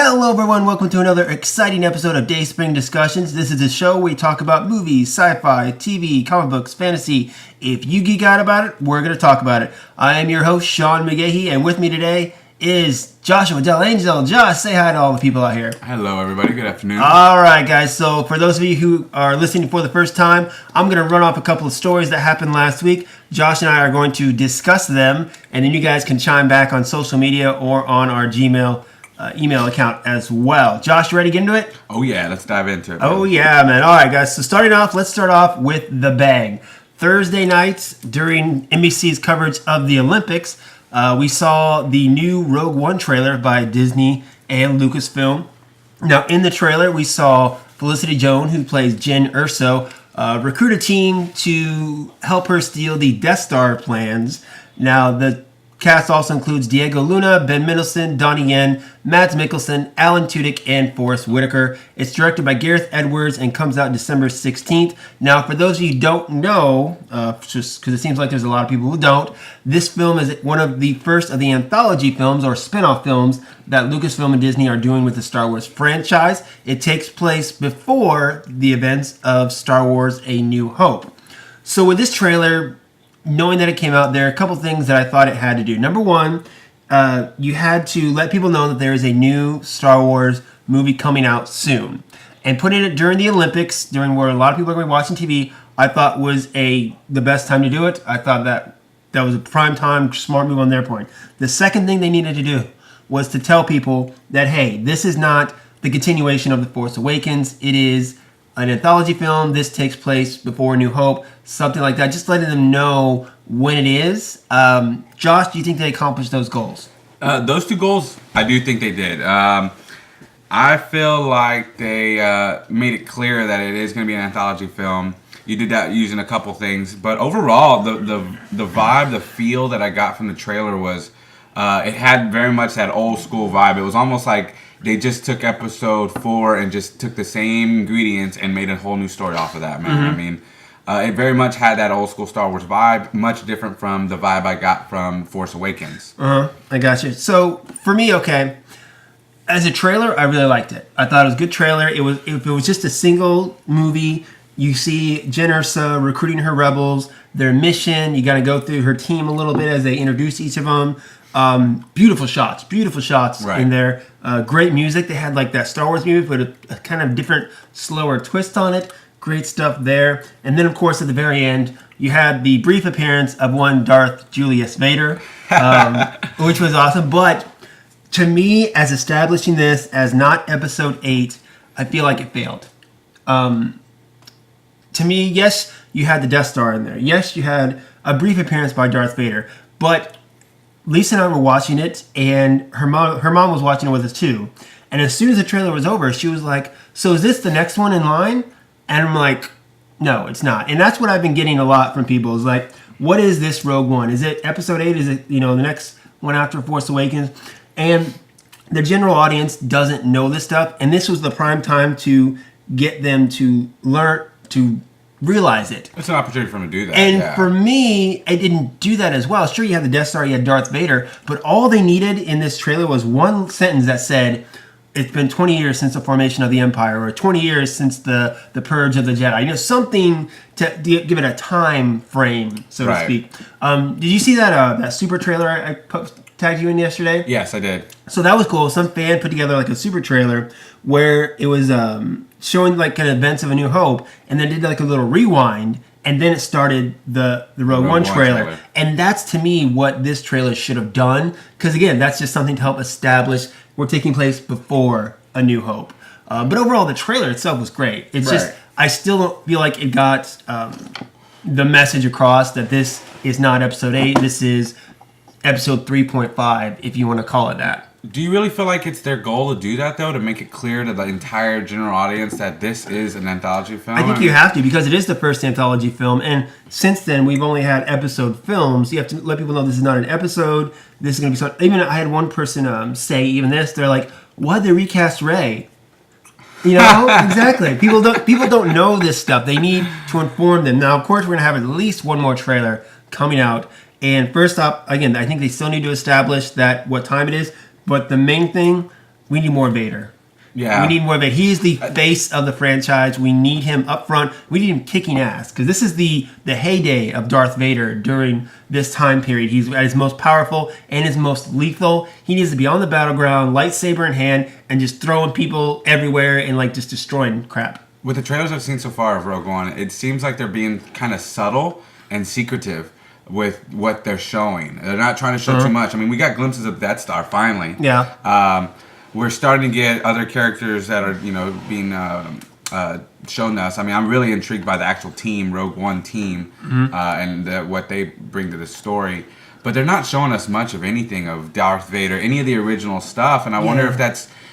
Hello everyone, welcome to another exciting episode of Dayspring Discussions. This is a show where we talk about movies, sci-fi, TV, comic books, fantasy. If you geek out about it, we're going to talk about it. I am your host, Sean McGahee, and with me today is Joshua Del Angel. Josh, say hi to all the people out here. Hello everybody, good afternoon. Alright guys, so for those of you who are listening for the first time, I'm going to run off a couple of stories that happened last week. Josh and I are going to discuss them, and then you guys can chime back on social media or on our Gmail email account as well. Josh, you ready to get into it? Oh yeah, let's dive into it. Oh yeah, man. All right, guys. So let's start off with the bang. Thursday nights during NBC's coverage of the Olympics, we saw the new Rogue One trailer by Disney and Lucasfilm. Now, in the trailer, we saw Felicity Jones, who plays Jyn Erso, recruit a team to help her steal the Death Star plans. Now, the cast also includes Diego Luna, Ben Mendelsohn, Donnie Yen, Mads Mikkelsen, Alan Tudyk, and Forrest Whitaker. It's directed by Gareth Edwards and comes out December 16th. Now, for those of you who don't know, just because it seems like there's a lot of people who don't, this film is one of the first of the anthology films or spin-off films that Lucasfilm and Disney are doing with the Star Wars franchise. It takes place before the events of Star Wars A New Hope. So with this trailer, knowing that it came out, there are a couple things that I thought it had to do. Number one, you had to let people know that there is a new Star Wars movie coming out soon. And putting it during the Olympics, during where a lot of people are going to be watching TV, I thought was the best time to do it. I thought that was a prime time, smart move on their point. The second thing they needed to do was to tell people that, hey, this is not the continuation of The Force Awakens. It is an anthology film. This takes place before A New Hope, something like that. Just letting them know when it is. Josh, do you think they accomplished those goals? Those two goals, I do think they did. I feel like they made it clear that it is going to be an anthology film. You did that using a couple things, but overall, the vibe, the feel that I got from the trailer was it had very much that old school vibe. It was almost like they just took episode 4 and just took the same ingredients and made a whole new story off of that, man. Mm-hmm. I mean, it very much had that old school Star Wars vibe, much different from the vibe I got from Force Awakens. I got you. So, for me, okay, as a trailer, I really liked it. I thought it was a good trailer. If it was just a single movie, you see Jyn Erso recruiting her rebels, their mission, you got to go through her team a little bit as they introduce each of them. Beautiful shots right in there. Great music. They had like that Star Wars music, but a kind of different, slower twist on it. Great stuff there. And then, of course, at the very end, you had the brief appearance of one Darth Julius Vader, which was awesome. But to me, as establishing this as not Episode 8, I feel like it failed. To me, yes, you had the Death Star in there. Yes, you had a brief appearance by Darth Vader, but Lisa and I were watching it, and her mom was watching it with us too. And as soon as the trailer was over, she was like, "So is this the next one in line?" And I'm like, "No, it's not." And that's what I've been getting a lot from people is like, "What is this Rogue One? Is it Episode 8? Is it the next one after Force Awakens?" And the general audience doesn't know this stuff, and this was the prime time to get them to learn to realize it. It's an opportunity for them to do that. And for me, I didn't do that as well. Sure, you had the Death Star, you had Darth Vader, but all they needed in this trailer was one sentence that said, "It's been 20 years since the formation of the Empire," or 20 years since the purge of the Jedi. Something to give it a time frame, so to speak. Did you see that super trailer I tagged you in yesterday? Yes, I did. So that was cool. Some fan put together like a super trailer where it was showing like kind of events of A New Hope, and then did like a little rewind, and then it started the Rogue One trailer. And that's to me what this trailer should have done, because again, that's just something to help establish we're taking place before A New Hope. But overall, the trailer itself was great. It's just I still don't feel like it got the message across that this is not Episode 8. This is Episode 3.5, if you want to call it that. Do you really feel like it's their goal to do that, though, to make it clear to the entire general audience that this is an anthology film? I think you have to, because it is the first anthology film, and since then, we've only had episode films. You have to let people know this is not an episode. This is going to be something. Even I had one person say even this. They're like, "Why'd they recast Rey?" Exactly. People don't know this stuff. They need to inform them. Now, of course, we're going to have at least one more trailer coming out. And first up, again, I think they still need to establish that what time it is. But the main thing, we need more Vader. Yeah. We need more Vader. He is the face of the franchise. We need him up front. We need him kicking ass because this is the heyday of Darth Vader during this time period. He's at his most powerful and his most lethal. He needs to be on the battleground, lightsaber in hand, and just throwing people everywhere and like just destroying crap. With the trailers I've seen so far of Rogue One, it seems like they're being kind of subtle and secretive with what they're showing. They're not trying to show too much. I mean, we got glimpses of Death Star finally. Yeah. We're starting to get other characters that are, being shown to us. I mean, I'm really intrigued by the actual team, Rogue One team, and what they bring to the story. But they're not showing us much of anything of Darth Vader, any of the original stuff. And I wonder if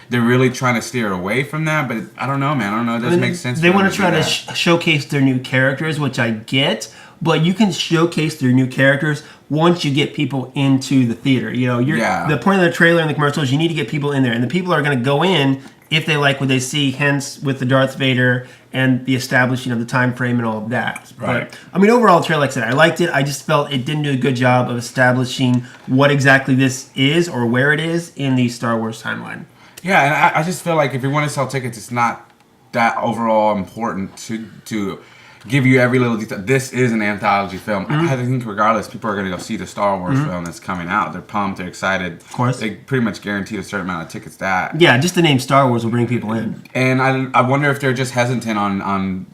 they're really trying to steer away from that. But I don't know, man. I don't know. It doesn't make sense. They want to try to showcase their new characters, which I get. But you can showcase their new characters once you get people into the theater. The point of the trailer and the commercials, you need to get people in there. And the people are going to go in if they like what they see, hence with the Darth Vader and the establishing of the time frame and all of that. Right. But, I mean, overall, the trailer, like I said, I liked it. I just felt it didn't do a good job of establishing what exactly this is or where it is in the Star Wars timeline. Yeah, and I just feel like if you want to sell tickets, it's not that overall important to give you every little detail. This is an anthology film. I think regardless, people are going to go see the Star Wars film that's coming out. They're pumped. They're excited. Of course. They pretty much guaranteed a certain amount of tickets that. Yeah, just the name Star Wars will bring people in. And I wonder if they're just hesitant on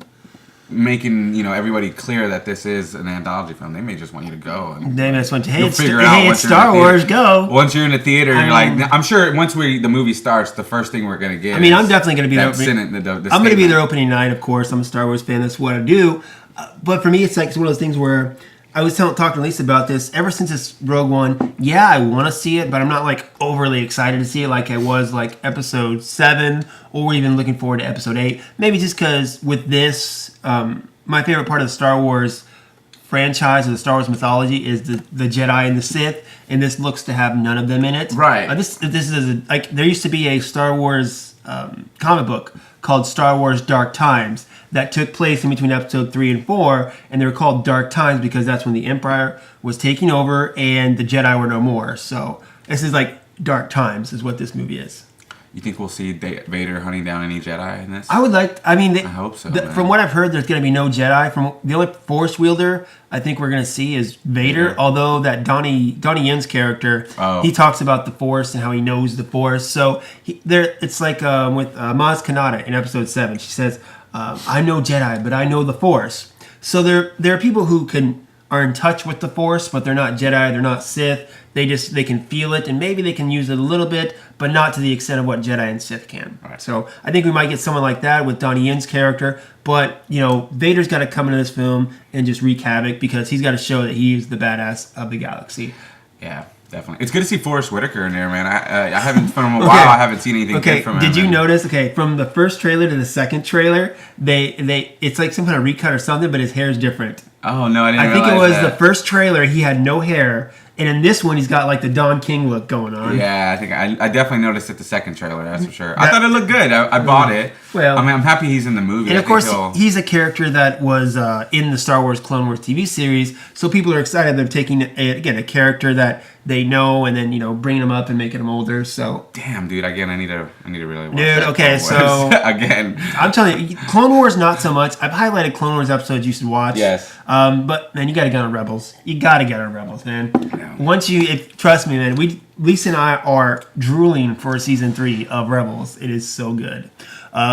making everybody clear that this is an anthology film. They may just want you to go. And they just want to, hey, it's Star Wars, go. Once you're in the theater, you're like, I'm sure once the movie starts, the first thing we're going to get I mean, I'm definitely going to be there. I'm going to be there opening night, of course. I'm a Star Wars fan. That's what I do. But for me, it's like one of those things where I was talking to Lisa about this. Ever since this Rogue One, yeah, I want to see it, but I'm not like overly excited to see it like I was like Episode 7 or even looking forward to Episode 8. Maybe just because with this, my favorite part of the Star Wars franchise or the Star Wars mythology is the Jedi and the Sith, and this looks to have none of them in it. Right. This is like there used to be a Star Wars comic book called Star Wars Dark Times that took place in between Episode 3 and 4, and they were called Dark Times because that's when the Empire was taking over and the Jedi were no more. So this is like Dark Times is what this movie is. You think we'll see Vader hunting down any Jedi in this? I hope so. From what I've heard, there's going to be no Jedi. From the only Force wielder I think we're going to see is Vader. Although that Donnie Yen's character, he talks about the Force and how he knows the Force. So it's like with Maz Kanata in Episode 7. She says, "I know Jedi, but I know the Force." So there are people who are in touch with the Force, but they're not Jedi. They're not Sith. They can feel it, and maybe they can use it a little bit, but not to the extent of what Jedi and Sith can. Right. So I think we might get someone like that with Donnie Yen's character, but Vader's got to come into this film and just wreak havoc because he's got to show that he is the badass of the galaxy. Yeah, definitely. It's good to see Forrest Whitaker in there, man. I haven't from a while. I haven't seen anything good from him. Did you notice? Okay, from the first trailer to the second trailer, it's like some kind of recut or something, but his hair is different. Oh no, I didn't. I think it was the first trailer. He had no hair. And in this one, he's got like the Don King look going on. Yeah, I think I definitely noticed it the second trailer. That's for sure. I thought it looked good. I bought it. Well, I mean, I'm happy he's in the movie. And of course, he's a character that was in the Star Wars Clone Wars TV series. So people are excited. They're taking a character that they know and then bringing him up and making him older. So damn, dude. Again, I need to really watch dude. Okay, so again, I'm telling you, Clone Wars not so much. I've highlighted Clone Wars episodes you should watch. Yes. But man, you got to get on Rebels. You got to get on Rebels, man. Trust me, man. Lisa and I are drooling for season 3 of Rebels. It is so good.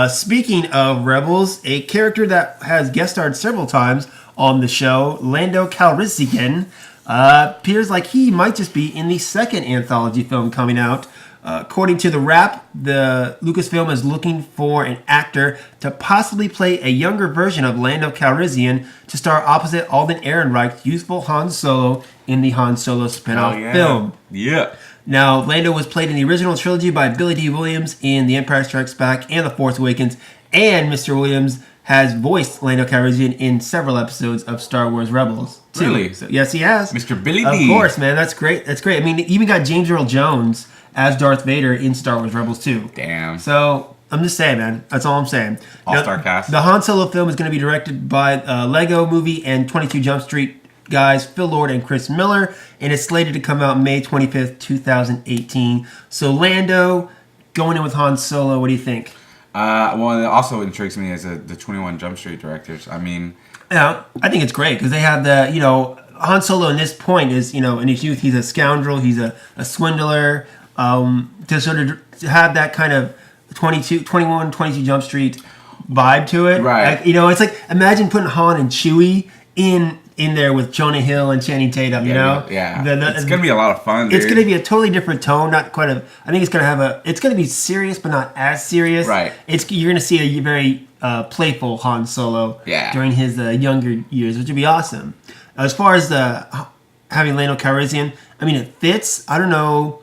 Speaking of Rebels, a character that has guest starred several times on the show, Lando Calrissian, appears like he might just be in the second anthology film coming out. According to The Wrap, the Lucasfilm is looking for an actor to possibly play a younger version of Lando Calrissian to star opposite Alden Ehrenreich's youthful Han Solo in the Han Solo spin-off film. Yeah. Now, Lando was played in the original trilogy by Billy D. Williams in The Empire Strikes Back and The Force Awakens, and Mr. Williams has voiced Lando Calrissian in several episodes of Star Wars Rebels, too. Really? So, yes, he has. Mr. Billy D. Of course, man. That's great. I mean, even got James Earl Jones as Darth Vader in Star Wars Rebels 2. Damn. So, I'm just saying, man. That's all I'm saying. All-star cast. The Han Solo film is going to be directed by Lego Movie and 22 Jump Street guys Phil Lord and Chris Miller, and it's slated to come out May 25th, 2018. So Lando going in with Han Solo, what do you think? Well, it also intrigues me as the 21 Jump Street directors. I mean, Yeah, I think it's great because they have Han Solo in this point is, in his youth, he's a scoundrel, he's a swindler. To sort of have that kind of 22 Jump Street vibe to it. Right. Like, it's like, imagine putting Han and Chewie in there with Jonah Hill and Channing Tatum, Yeah. It's going to be a lot of fun, dude. It's going to be a totally different tone, not quite I think it's going to it's going to be serious, but not as serious. Right. You're going to see a very playful Han Solo during his younger years, which would be awesome. As far as having Lando Calrissian, I mean, it fits. I don't know.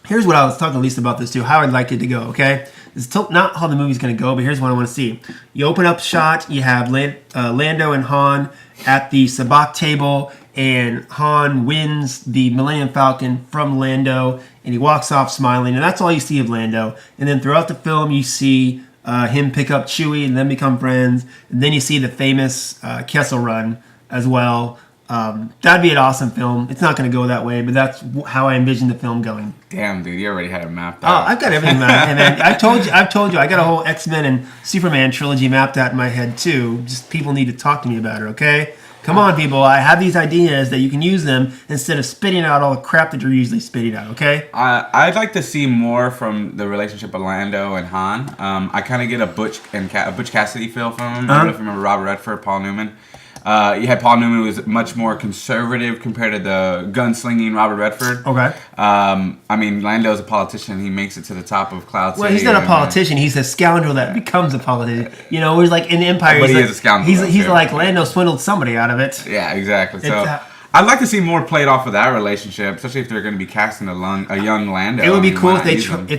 Here's what I was talking at least about this too, how I'd like it to go, okay? It's not how the movie's going to go, but here's what I want to see. You open up shot, you have Lando and Han at the sabacc table, and Han wins the Millennium Falcon from Lando, and he walks off smiling, and that's all you see of Lando. And then throughout the film, you see him pick up Chewie and then become friends, and then you see the famous Kessel Run as well. That'd be an awesome film. It's not going to go that way, but that's how I envision the film going. Damn, dude, you already had it mapped out. Oh, I've got everything mapped. And I've told you, I got a whole X-Men and Superman trilogy mapped out in my head too. Just people need to talk to me about it, okay? Come on, people. I have these ideas that you can use them instead of spitting out all the crap that you're usually spitting out, okay? I'd like to see more from the relationship of Lando and Han. I kind of get a Butch Cassidy feel from him. I don't know if you remember Robert Redford, Paul Newman. You had Paul Newman, who was much more conservative compared to the gunslinging Robert Redford. Okay. I mean, Lando's a politician. He makes it to the top of Cloud City. Well, he's not a politician. He's a scoundrel that becomes a politician. Whereas like in Empire, but he is a scoundrel. He's like Lando swindled somebody out of it. Yeah, exactly. So I'd like to see more played off of that relationship, especially if they're going to be casting a young Lando. It would be cool if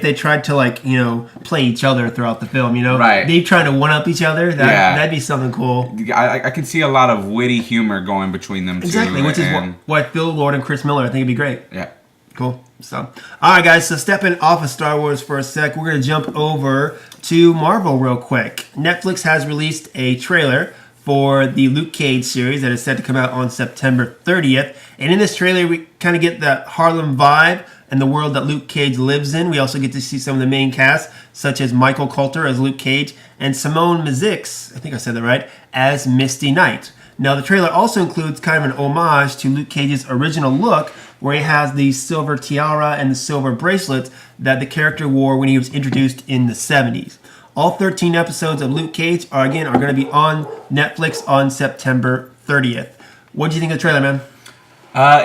they tried to play each other throughout the film. Right? They trying to one up each other. That'd be something cool. I can see a lot of witty humor going between them. Exactly, which is what Phil Lord and Chris Miller I think would be great. Yeah. Cool. So, all right, guys. So stepping off of Star Wars for a sec, we're gonna jump over to Marvel real quick. Netflix has released a trailer for the Luke Cage series that is set to come out on September 30th. And in this trailer, we kind of get that Harlem vibe and the world that Luke Cage lives in. We also get to see some of the main cast, such as Michael Coulter as Luke Cage and Simone Mizik, I think I said that right, as Misty Knight. Now, the trailer also includes kind of an homage to Luke Cage's original look, where he has the silver tiara and the silver bracelets that the character wore when he was introduced in the 70s. All 13 episodes of Luke Cage are going to be on Netflix on September 30th. What do you think of the trailer, man?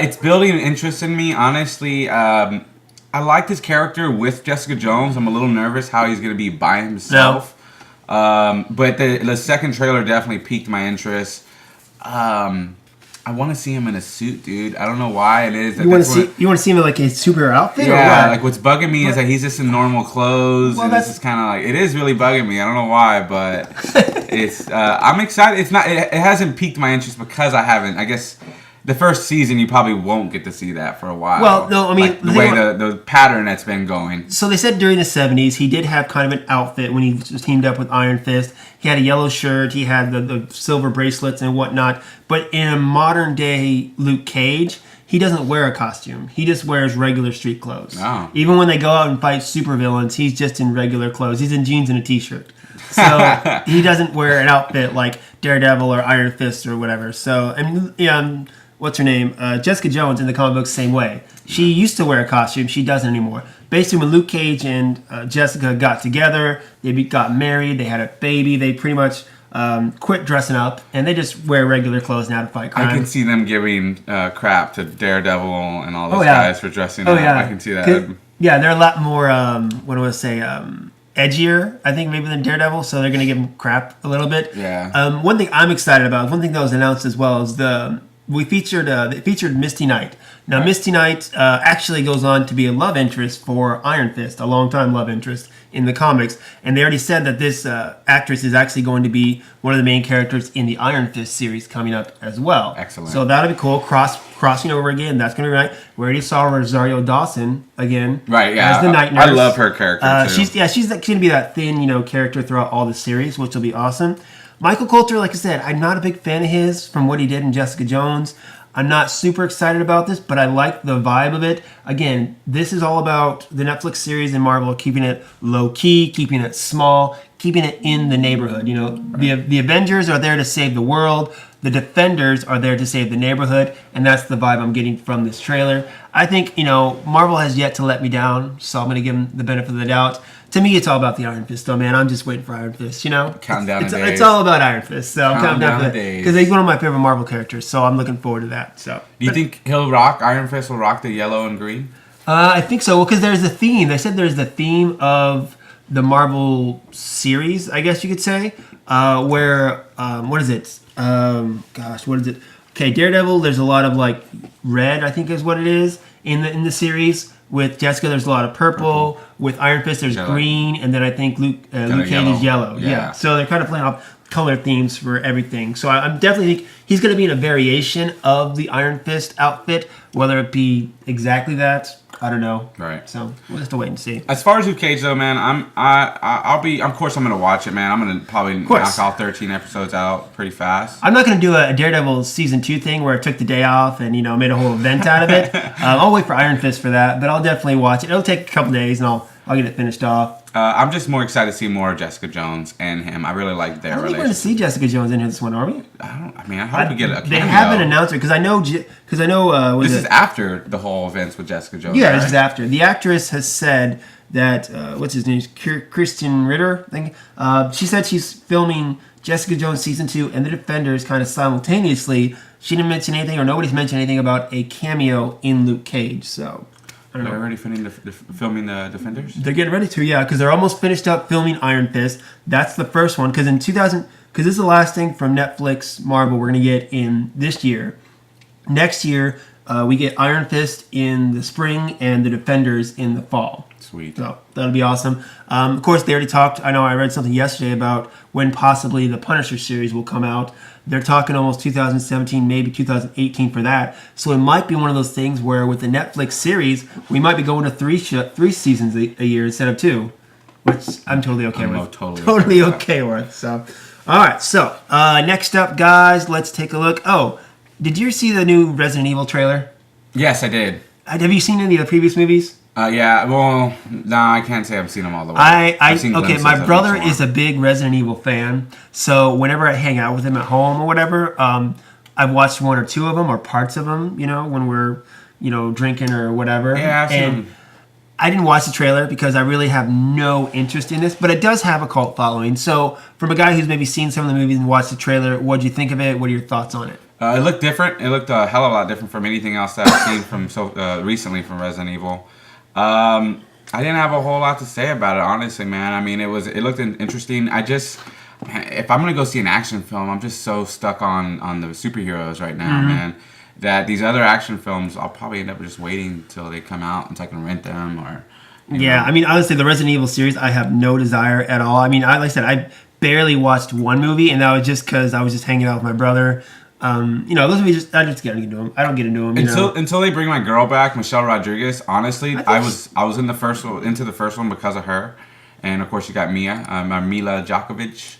It's building an interest in me, honestly. I like this character with Jessica Jones. I'm a little nervous how he's going to be by himself. No. But the second trailer definitely piqued my interest. I want to see him in a suit, dude. I don't know why it is. You want to see him in like a superhero outfit? Yeah, like what's bugging me is that he's just in normal clothes. Well, this is kind of like, it is really bugging me. I don't know why, but it's. I'm excited. It's not. It hasn't piqued my interest because I haven't. I guess the first season you probably won't get to see that for a while. Well, no, I mean like the way the pattern that's been going. So they said during the 70s he did have kind of an outfit when he was teamed up with Iron Fist. He had a yellow shirt, he had the silver bracelets and whatnot. But in a modern day Luke Cage, he doesn't wear a costume. He just wears regular street clothes. Oh. Even when they go out and fight supervillains, he's just in regular clothes. He's in jeans and a t-shirt. So he doesn't wear an outfit like Daredevil or Iron Fist or whatever. So, and what's her name? Jessica Jones in the comic books, same way. She used to wear a costume. She doesn't anymore. Basically, when Luke Cage and Jessica got together, they got married, they had a baby, they pretty much quit dressing up, and they just wear regular clothes now to fight crime. I can see them giving crap to Daredevil and all those guys for dressing up. Yeah. I can see that. Yeah, they're a lot more, edgier, I think, maybe than Daredevil, so they're going to give him crap a little bit. Yeah. One thing I'm excited about, one thing that was announced as well, is they featured Misty Knight. Now, right. Misty Knight actually goes on to be a love interest for Iron Fist, a long-time love interest in the comics. And they already said that this actress is actually going to be one of the main characters in the Iron Fist series coming up as well. Excellent. So that'll be cool. Crossing over again. That's going to be right. We already saw Rosario Dawson again. Right, yeah. As the Night Nurse. I love her character, too. She's going to be that thin, character throughout all the series, which will be awesome. Michael Coulter, like I said, I'm not a big fan of his from what he did in Jessica Jones. I'm not super excited about this, but I like the vibe of it. Again, this is all about the Netflix series and Marvel keeping it low key, keeping it small, keeping it in the neighborhood. You know, the Avengers are there to save the world. The Defenders are there to save the neighborhood, and that's the vibe I'm getting from this trailer. I think, you know, Marvel has yet to let me down, so I'm going to give them the benefit of the doubt. To me, it's all about the Iron Fist, though, man. I'm just waiting for Iron Fist, you know? Counting down the days. It's all about Iron Fist, so I'm counting down the for that. days. Because he's one of my favorite Marvel characters, so I'm looking forward to that. So, Do you think Iron Fist will rock the yellow and green? I think so, because there's a theme. They said there's the theme of the Marvel series, I guess you could say, where, what is it? What is it? Okay, Daredevil, there's a lot of, like, red, I think is what it is, in the series. With Jessica, there's a lot of purple. With Iron Fist, there's green, and then I think Luke Cage is yellow. Yeah. So they're kind of playing off color themes for everything. So I'm definitely think he's going to be in a variation of the Iron Fist outfit, whether it be exactly that. I don't know. Right. So we'll have to wait and see. As far as Luke Cage though, man, I'll be. Of course, I'm gonna watch it, man. I'm gonna probably knock all 13 episodes out pretty fast. I'm not gonna do a Daredevil season 2 thing where I took the day off and made a whole event out of it. I'll wait for Iron Fist for that, but I'll definitely watch it. It'll take a couple days and I'll get it finished off. I'm just more excited to see more of Jessica Jones and him. I really like their I don't think relationship. we're going to see Jessica Jones in here this one, are we? I hope we get a cameo. They haven't announced it because I know. This is after the whole events with Jessica Jones. Yeah, right? this is after. The actress has said that what's his name? Christian Ritter, I think. She said she's filming Jessica Jones season 2 and The Defenders kind of simultaneously. She didn't mention anything, or nobody's mentioned anything about a cameo in Luke Cage. So. They're already filming the Defenders? They're getting ready to, yeah, because they're almost finished up filming Iron Fist. That's the first one, because because this is the last thing from Netflix Marvel we're going to get in this year. Next year, we get Iron Fist in the spring and the Defenders in the fall. Sweet. So that'll be awesome. Of course, they already talked. I know I read something yesterday about when possibly the Punisher series will come out. They're talking almost 2017, maybe 2018 for that. So it might be one of those things where with the Netflix series, we might be going to three seasons a year instead of 2, which I'm totally okay with. Totally okay with. So, all right. So next up, guys, let's take a look. Oh, did you see the new Resident Evil trailer? Yes, I did. Have you seen any of the previous movies? Yeah, well, I can't say I've seen them all the way. Okay, my brother is a big Resident Evil fan, so whenever I hang out with him at home or whatever, I've watched 1 or 2 of them or parts of them, when we're, drinking or whatever. Yeah, I've seen them. I didn't watch the trailer because I really have no interest in this, but it does have a cult following. So, from a guy who's maybe seen some of the movies and watched the trailer, what did you think of it? What are your thoughts on it? It looked different. It looked a hell of a lot different from anything else that I've seen from recently from Resident Evil. I didn't have a whole lot to say about it, honestly, man. I mean, it looked interesting. If I'm gonna go see an action film, I'm just so stuck on the superheroes right now, man. That these other action films, I'll probably end up just waiting until they come out until I can rent them or. Yeah, I mean, honestly, the Resident Evil series, I have no desire at all. I mean, like I said, I barely watched one movie, and that was just because I was just hanging out with my brother. Those movies I just get into them. I don't get into them. Until they bring my girl back, Michelle Rodriguez. Honestly, I was into the first one because of her, and of course you got Mila Djokovic.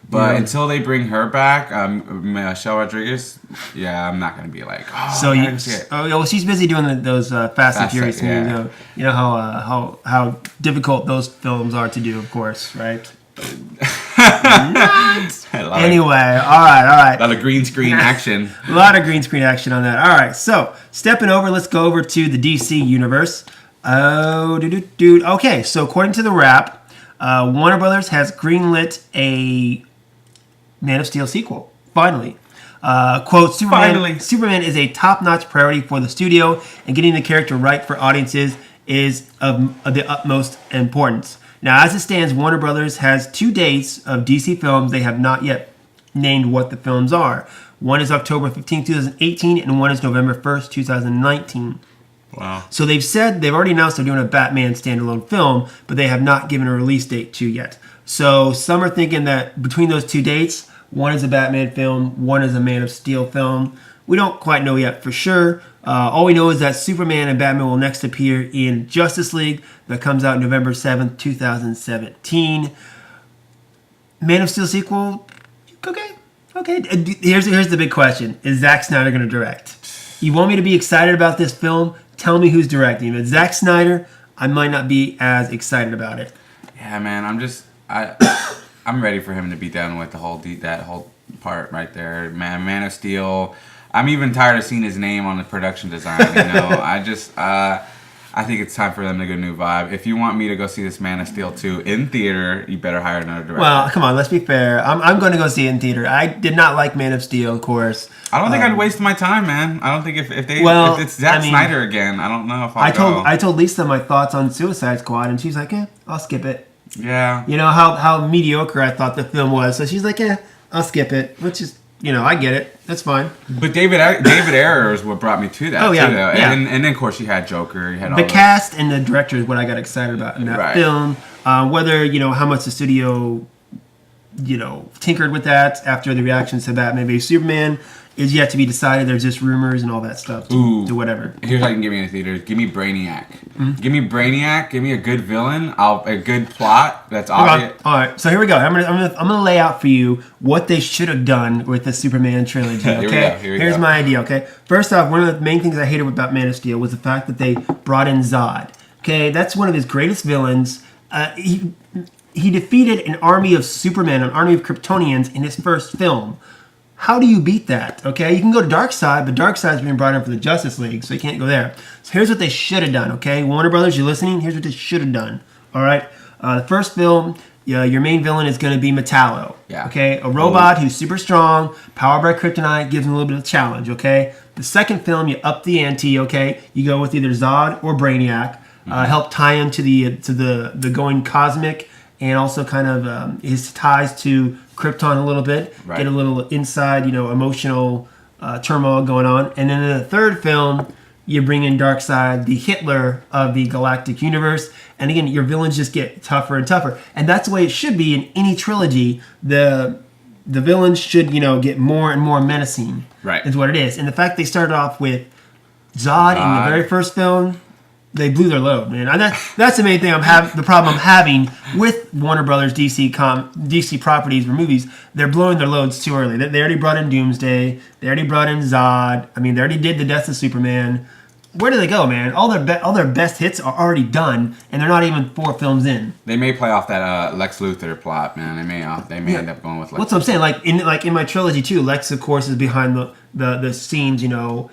But until they bring her back, Michelle Rodriguez, yeah, I'm not gonna be like, well, she's busy doing those Fast and Furious movies. You know how difficult those films are to do, of course, right? Anyway, all right. A lot of green screen action. A lot of green screen action on that. All right, so stepping over, let's go over to the DC universe. Dude. Okay, so according to the Wrap, Warner Brothers has greenlit a Man of Steel sequel. Finally. Quote, Superman is a top-notch priority for the studio, and getting the character right for audiences is of the utmost importance. Now, as it stands, Warner Brothers has 2 dates of DC films. They have not yet named what the films are. One is October 15, 2018, and one is November 1st, 2019. Wow. So they've already announced they're doing a Batman standalone film, but they have not given a release date to yet. So some are thinking that between those 2 dates, one is a Batman film, one is a Man of Steel film. We don't quite know yet for sure. All we know is that Superman and Batman will next appear in Justice League that comes out November 7th, 2017. Man of Steel sequel, okay. Here's the big question. Is Zack Snyder going to direct? You want me to be excited about this film? Tell me who's directing. If it's Zack Snyder, I might not be as excited about it. Yeah, man. I'm ready for him to be done with that whole part right there. Man of Steel. I'm even tired of seeing his name on the production design. I think it's time for them to get a new vibe. If you want me to go see this Man of Steel 2 in theater, you better hire another director. Well, come on, let's be fair. I'm going to go see it in theater. I did not like Man of Steel, of course. I don't think I'd waste my time, man. I don't think if it's Zack Snyder again, I don't know if I'll go. I told Lisa my thoughts on Suicide Squad, and she's like, I'll skip it. Yeah. You know how mediocre I thought the film was, so she's like, I'll skip it, which is, I get it. That's fine. But David Ayer is what brought me to that. Oh, yeah. Too, though. Yeah. And then, of course, you had Joker. You had the cast and the director is what I got excited about in that film. Whether, how much the studio, tinkered with that after the reactions to Batman v Superman is yet to be decided. There's just rumors and all that stuff. Do whatever. Here's how you can give me in the theaters. Give me Brainiac. Mm-hmm. Give me Brainiac. Give me a good villain. A good plot. That's obvious. All right. So here we go. I'm gonna lay out for you what they should have done with the Superman trilogy. Okay. Here's my idea. Okay. First off, one of the main things I hated about Man of Steel was the fact that they brought in Zod. Okay, that's one of his greatest villains. He defeated an army of Supermen, an army of Kryptonians in his first film. How do you beat that? Okay, you can go to Darkseid, but Darkseid's being brought in for the Justice League, so you can't go there. So here's what they should have done, okay? Warner Brothers, you're listening? Here's what they should have done, all right? The first film, your main villain is going to be Metallo, okay? A robot who's super strong, powered by kryptonite, gives him a little bit of challenge, okay? The second film, you up the ante, okay? You go with either Zod or Brainiac, help tie him to the going cosmic, and also kind of his ties to Krypton a little bit, get a little inside, emotional turmoil going on. And then in the third film, you bring in Darkseid, the Hitler of the galactic universe. And again, your villains just get tougher and tougher. And that's the way it should be in any trilogy. The villains should, get more and more menacing. Right. Is what it is. And the fact they started off with Zod in the very first film, they blew their load, man. That's the main thing the problem I'm having with Warner Brothers DC properties or movies. They're blowing their loads too early. They already brought in Doomsday. They already brought in Zod. I mean, they already did the Death of Superman. Where do they go, man? All their best hits are already done, and they're not even 4 films in. They may play off that Lex Luthor plot, man. They may end up going with Lex. What's what I'm saying? Like in my trilogy too, Lex of course is behind the scenes,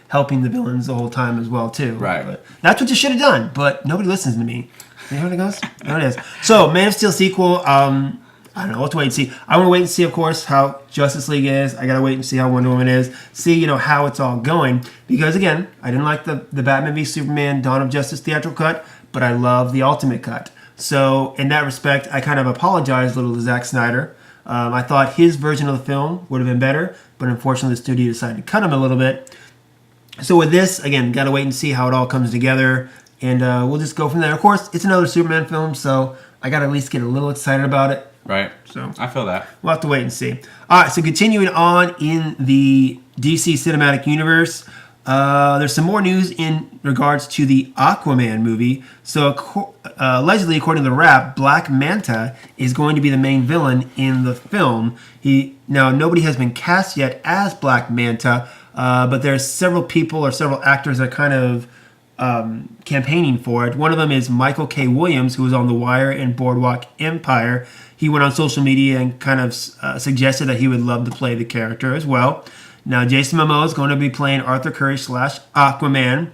helping the villains the whole time as well too. Right. But that's what you should have done, but nobody listens to me. You know how it goes? There it is. So Man of Steel sequel. I don't know. We'll have to wait and see. I want to wait and see, of course, how Justice League is. I got to wait and see how Wonder Woman is. See, how it's all going. Because, again, I didn't like the Batman v Superman Dawn of Justice theatrical cut, but I love the Ultimate cut. So, in that respect, I kind of apologize a little to Zack Snyder. I thought his version of the film would have been better, but unfortunately the studio decided to cut him a little bit. So with this, again, got to wait and see how it all comes together. And we'll just go from there. Of course, it's another Superman film, so I got to at least get a little excited about it. Right. So I feel that. We'll have to wait and see. All right, so continuing on in the DC Cinematic Universe, there's some more news in regards to the Aquaman movie. So allegedly, according to the Wrap, Black Manta is going to be the main villain in the film. Now, nobody has been cast yet as Black Manta, but there's several people or several actors that are kind of campaigning for it. One of them is Michael K. Williams, who was on The Wire and Boardwalk Empire. He went on social media and kind of suggested that he would love to play the character as well. Now, Jason Momoa is going to be playing Arthur Curry / Aquaman,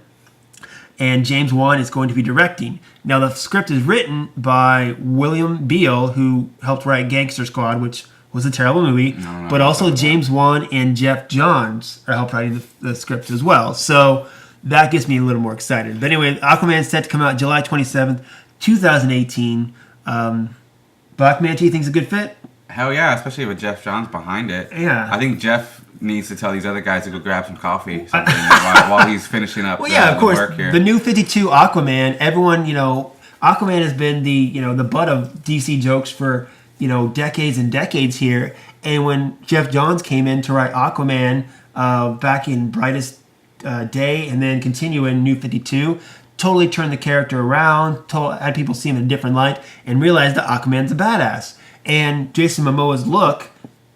and James Wan is going to be directing. Now, the script is written by William Beal, who helped write Gangster Squad, which was a terrible movie, but also James Wan and Jeff Johns are helped writing the script as well. So that gets me a little more excited. But anyway, Aquaman is set to come out July 27th, 2018. Black Manta, you think is a good fit? Hell yeah, especially with Jeff Johns behind it. Yeah. I think Jeff needs to tell these other guys to go grab some coffee while he's finishing up of course, the work here. The new 52 Aquaman, everyone, Aquaman has been the butt of DC jokes for, decades and decades here. And when Jeff Johns came in to write Aquaman back in Brightest Day and then continue in New 52, totally turned the character around, had people see him in a different light, and realized that Aquaman's a badass. And Jason Momoa's look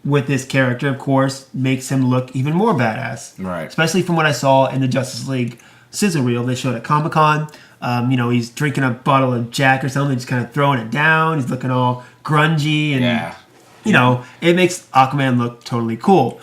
with this character, of course, makes him look even more badass. Right. Especially from what I saw in the Justice League sizzle reel they showed at Comic-Con. He's drinking a bottle of Jack or something, just kind of throwing it down. He's looking all grungy and, it makes Aquaman look totally cool.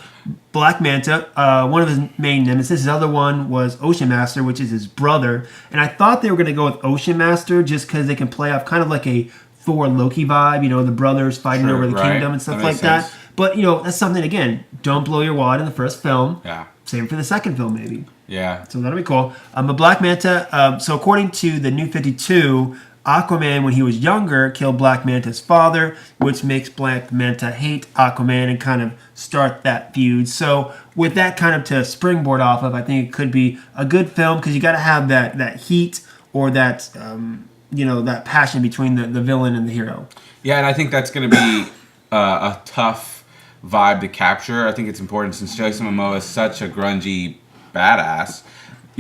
Black Manta, one of his main nemesis. His other one was Ocean Master, which is his brother. And I thought they were going to go with Ocean Master just because they can play off kind of like a Thor Loki vibe, the brothers fighting over the kingdom and stuff like that. But, that's something, again, don't blow your wad in the first film. Yeah. Same for the second film, maybe. Yeah. So that'll be cool. But Black Manta, so according to the New 52, Aquaman, when he was younger, killed Black Manta's father, which makes Black Manta hate Aquaman and kind of start that feud. So with that kind of to springboard off of, I think it could be a good film because you got to have that heat or that, that passion between the villain and the hero. Yeah, and I think that's going to be a tough vibe to capture. I think it's important since Jason Momoa is such a grungy badass.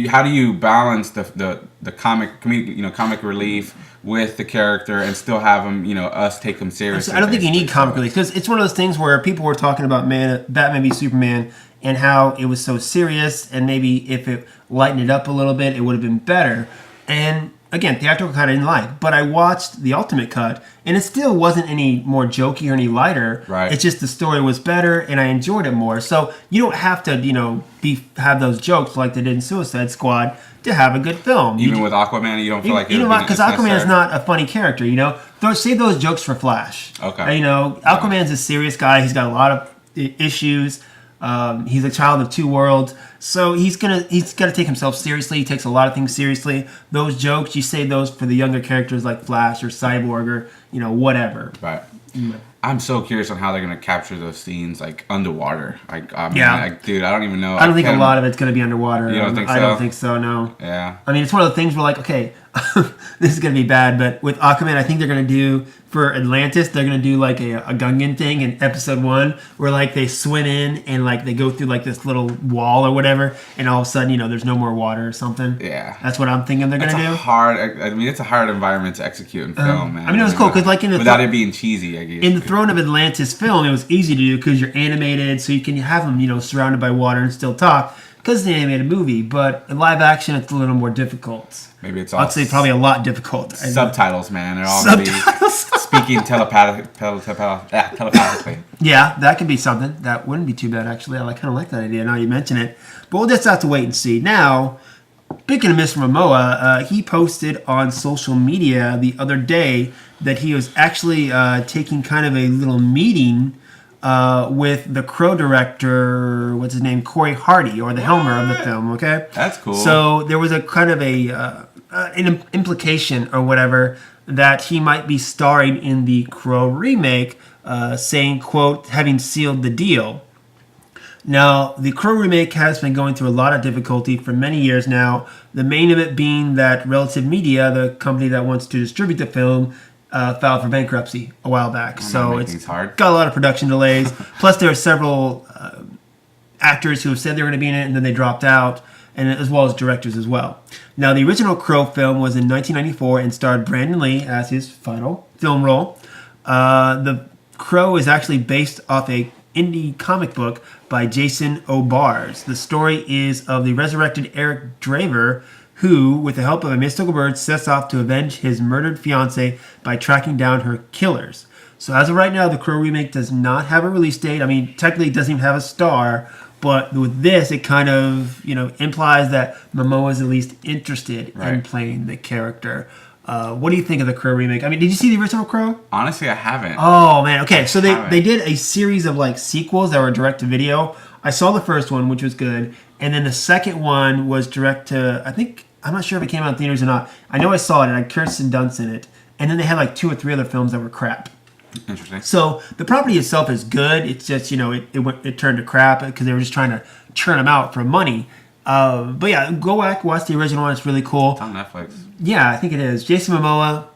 How do you balance the comic relief with the character and still have him, us take him seriously? I don't think you need comic relief because it's one of those things where people were talking about Batman v Superman and how it was so serious, and maybe if it lightened it up a little bit, it would have been better. And again, theatrical cut I didn't like, but I watched the Ultimate Cut, and it still wasn't any more jokey or any lighter. Right. It's just the story was better, and I enjoyed it more. So you don't have to, have those jokes like they did in Suicide Squad to have a good film. Even with Aquaman, you don't feel like it. Because Aquaman is not a funny character. Save those jokes for Flash. Okay. Aquaman's a serious guy. He's got a lot of issues. He's a child of two worlds, so he's got to take himself seriously. He takes a lot of things seriously. Those jokes, you save those for the younger characters like Flash or Cyborg or whatever. Right. I'm so curious on how they're going to capture those scenes like underwater. Dude, I don't even know. I don't think a lot of it's going to be underwater. You don't think so? I don't think so. No. Yeah. I mean, it's one of the things where okay, this is going to be bad, but with Aquaman, I think they're going to do for Atlantis, they're going to do like a Gungan thing in episode 1 where they swim in and they go through this little wall or whatever, and all of a sudden there's no more water or something. Yeah. That's what I'm thinking they're going to do. It's a hard environment to execute in film, man. It was cool because without it being cheesy, I guess. In the Throne of Atlantis film, it was easy to do because you're animated, so you can have them surrounded by water and still talk because it's an animated movie. But in live action, it's a little more difficult. Maybe it's all. I'd say probably a lot difficult. Subtitles, man. They're all going to be speaking telepathically. Yeah, that could be something. That wouldn't be too bad, actually. I kind of like that idea now you mention it. But we'll just have to wait and see. Now, speaking of Mr. Momoa, he posted on social media the other day that he was actually taking kind of a little meeting with the Crow director, what's his name, Corey Hardy, or the Helmer of the film, okay? That's cool. So there was a kind of an implication or whatever that he might be starring in the Crow remake, saying, quote, having sealed the deal. Now, the Crow remake has been going through a lot of difficulty for many years now, the main of it being that Relative Media, the company that wants to distribute the film, filed for bankruptcy a while back. So it's hard. Got a lot of production delays. Plus, there are several actors who have said they were going to be in it and then they dropped out, and as well as directors as well. Now, the original Crow film was in 1994 and starred Brandon Lee as his final film role. The Crow is actually based off a indie comic book by Jason O'Bars. The story is of the resurrected Eric Draver, who, with the help of a mystical bird, sets off to avenge his murdered fiancée by tracking down her killers. So as of right now, the Crow remake does not have a release date. I mean, technically it doesn't even have a star, but with this, it kind of, implies that Momoa is at least interested in playing the character. What do you think of the Crow remake? I mean, did you see the original Crow? Honestly, I haven't. Oh, man. Okay, so they did a series of sequels that were direct to video. I saw the first one, which was good, and then the second one was direct to, I'm not sure if it came out in theaters or not. I know I saw it, and it had Kirsten Dunst in it. And then they had 2 or 3 other films that were crap. Interesting. So the property itself is good. It's just, it turned to crap because they were just trying to churn them out for money. But yeah, go back, watch the original one. It's really cool. It's on Netflix. Yeah, I think it is. Jason Momoa,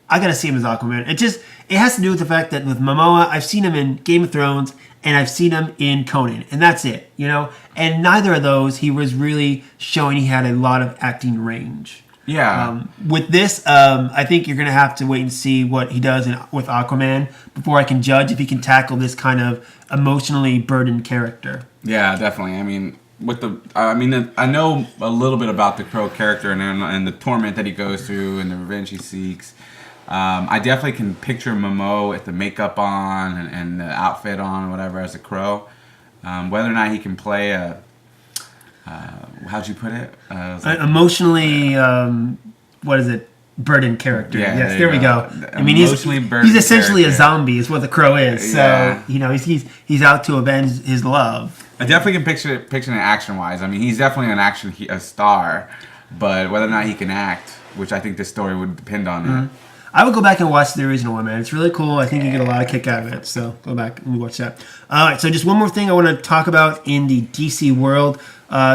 I got to see him as Aquaman. It has to do with the fact that with Momoa, I've seen him in Game of Thrones and I've seen him in Conan. And that's it, And neither of those, he was really showing he had a lot of acting range. Yeah. With this, I think you're going to have to wait and see what he does with Aquaman before I can judge if he can tackle this kind of emotionally burdened character. Yeah, definitely. I mean, I know a little bit about the Crow character and the torment that he goes through and the revenge he seeks. I definitely can picture Momoa with the makeup on and the outfit on, whatever, as a Crow. Whether or not he can play a how'd you put it? Emotionally, what is it? Burdened character. Yeah, yes, there we go. I mean, he's essentially character. A zombie, is what the Crow is. So Yeah. he's out to avenge his love. I definitely can picture it action wise. I mean, he's definitely a star, but whether or not he can act, which I think this story would depend on. It. I would go back and watch the original one, man. It's really cool. I think you get a lot of kick out of it. So go back and watch that. All right. So just one more thing I want to talk about in the DC world.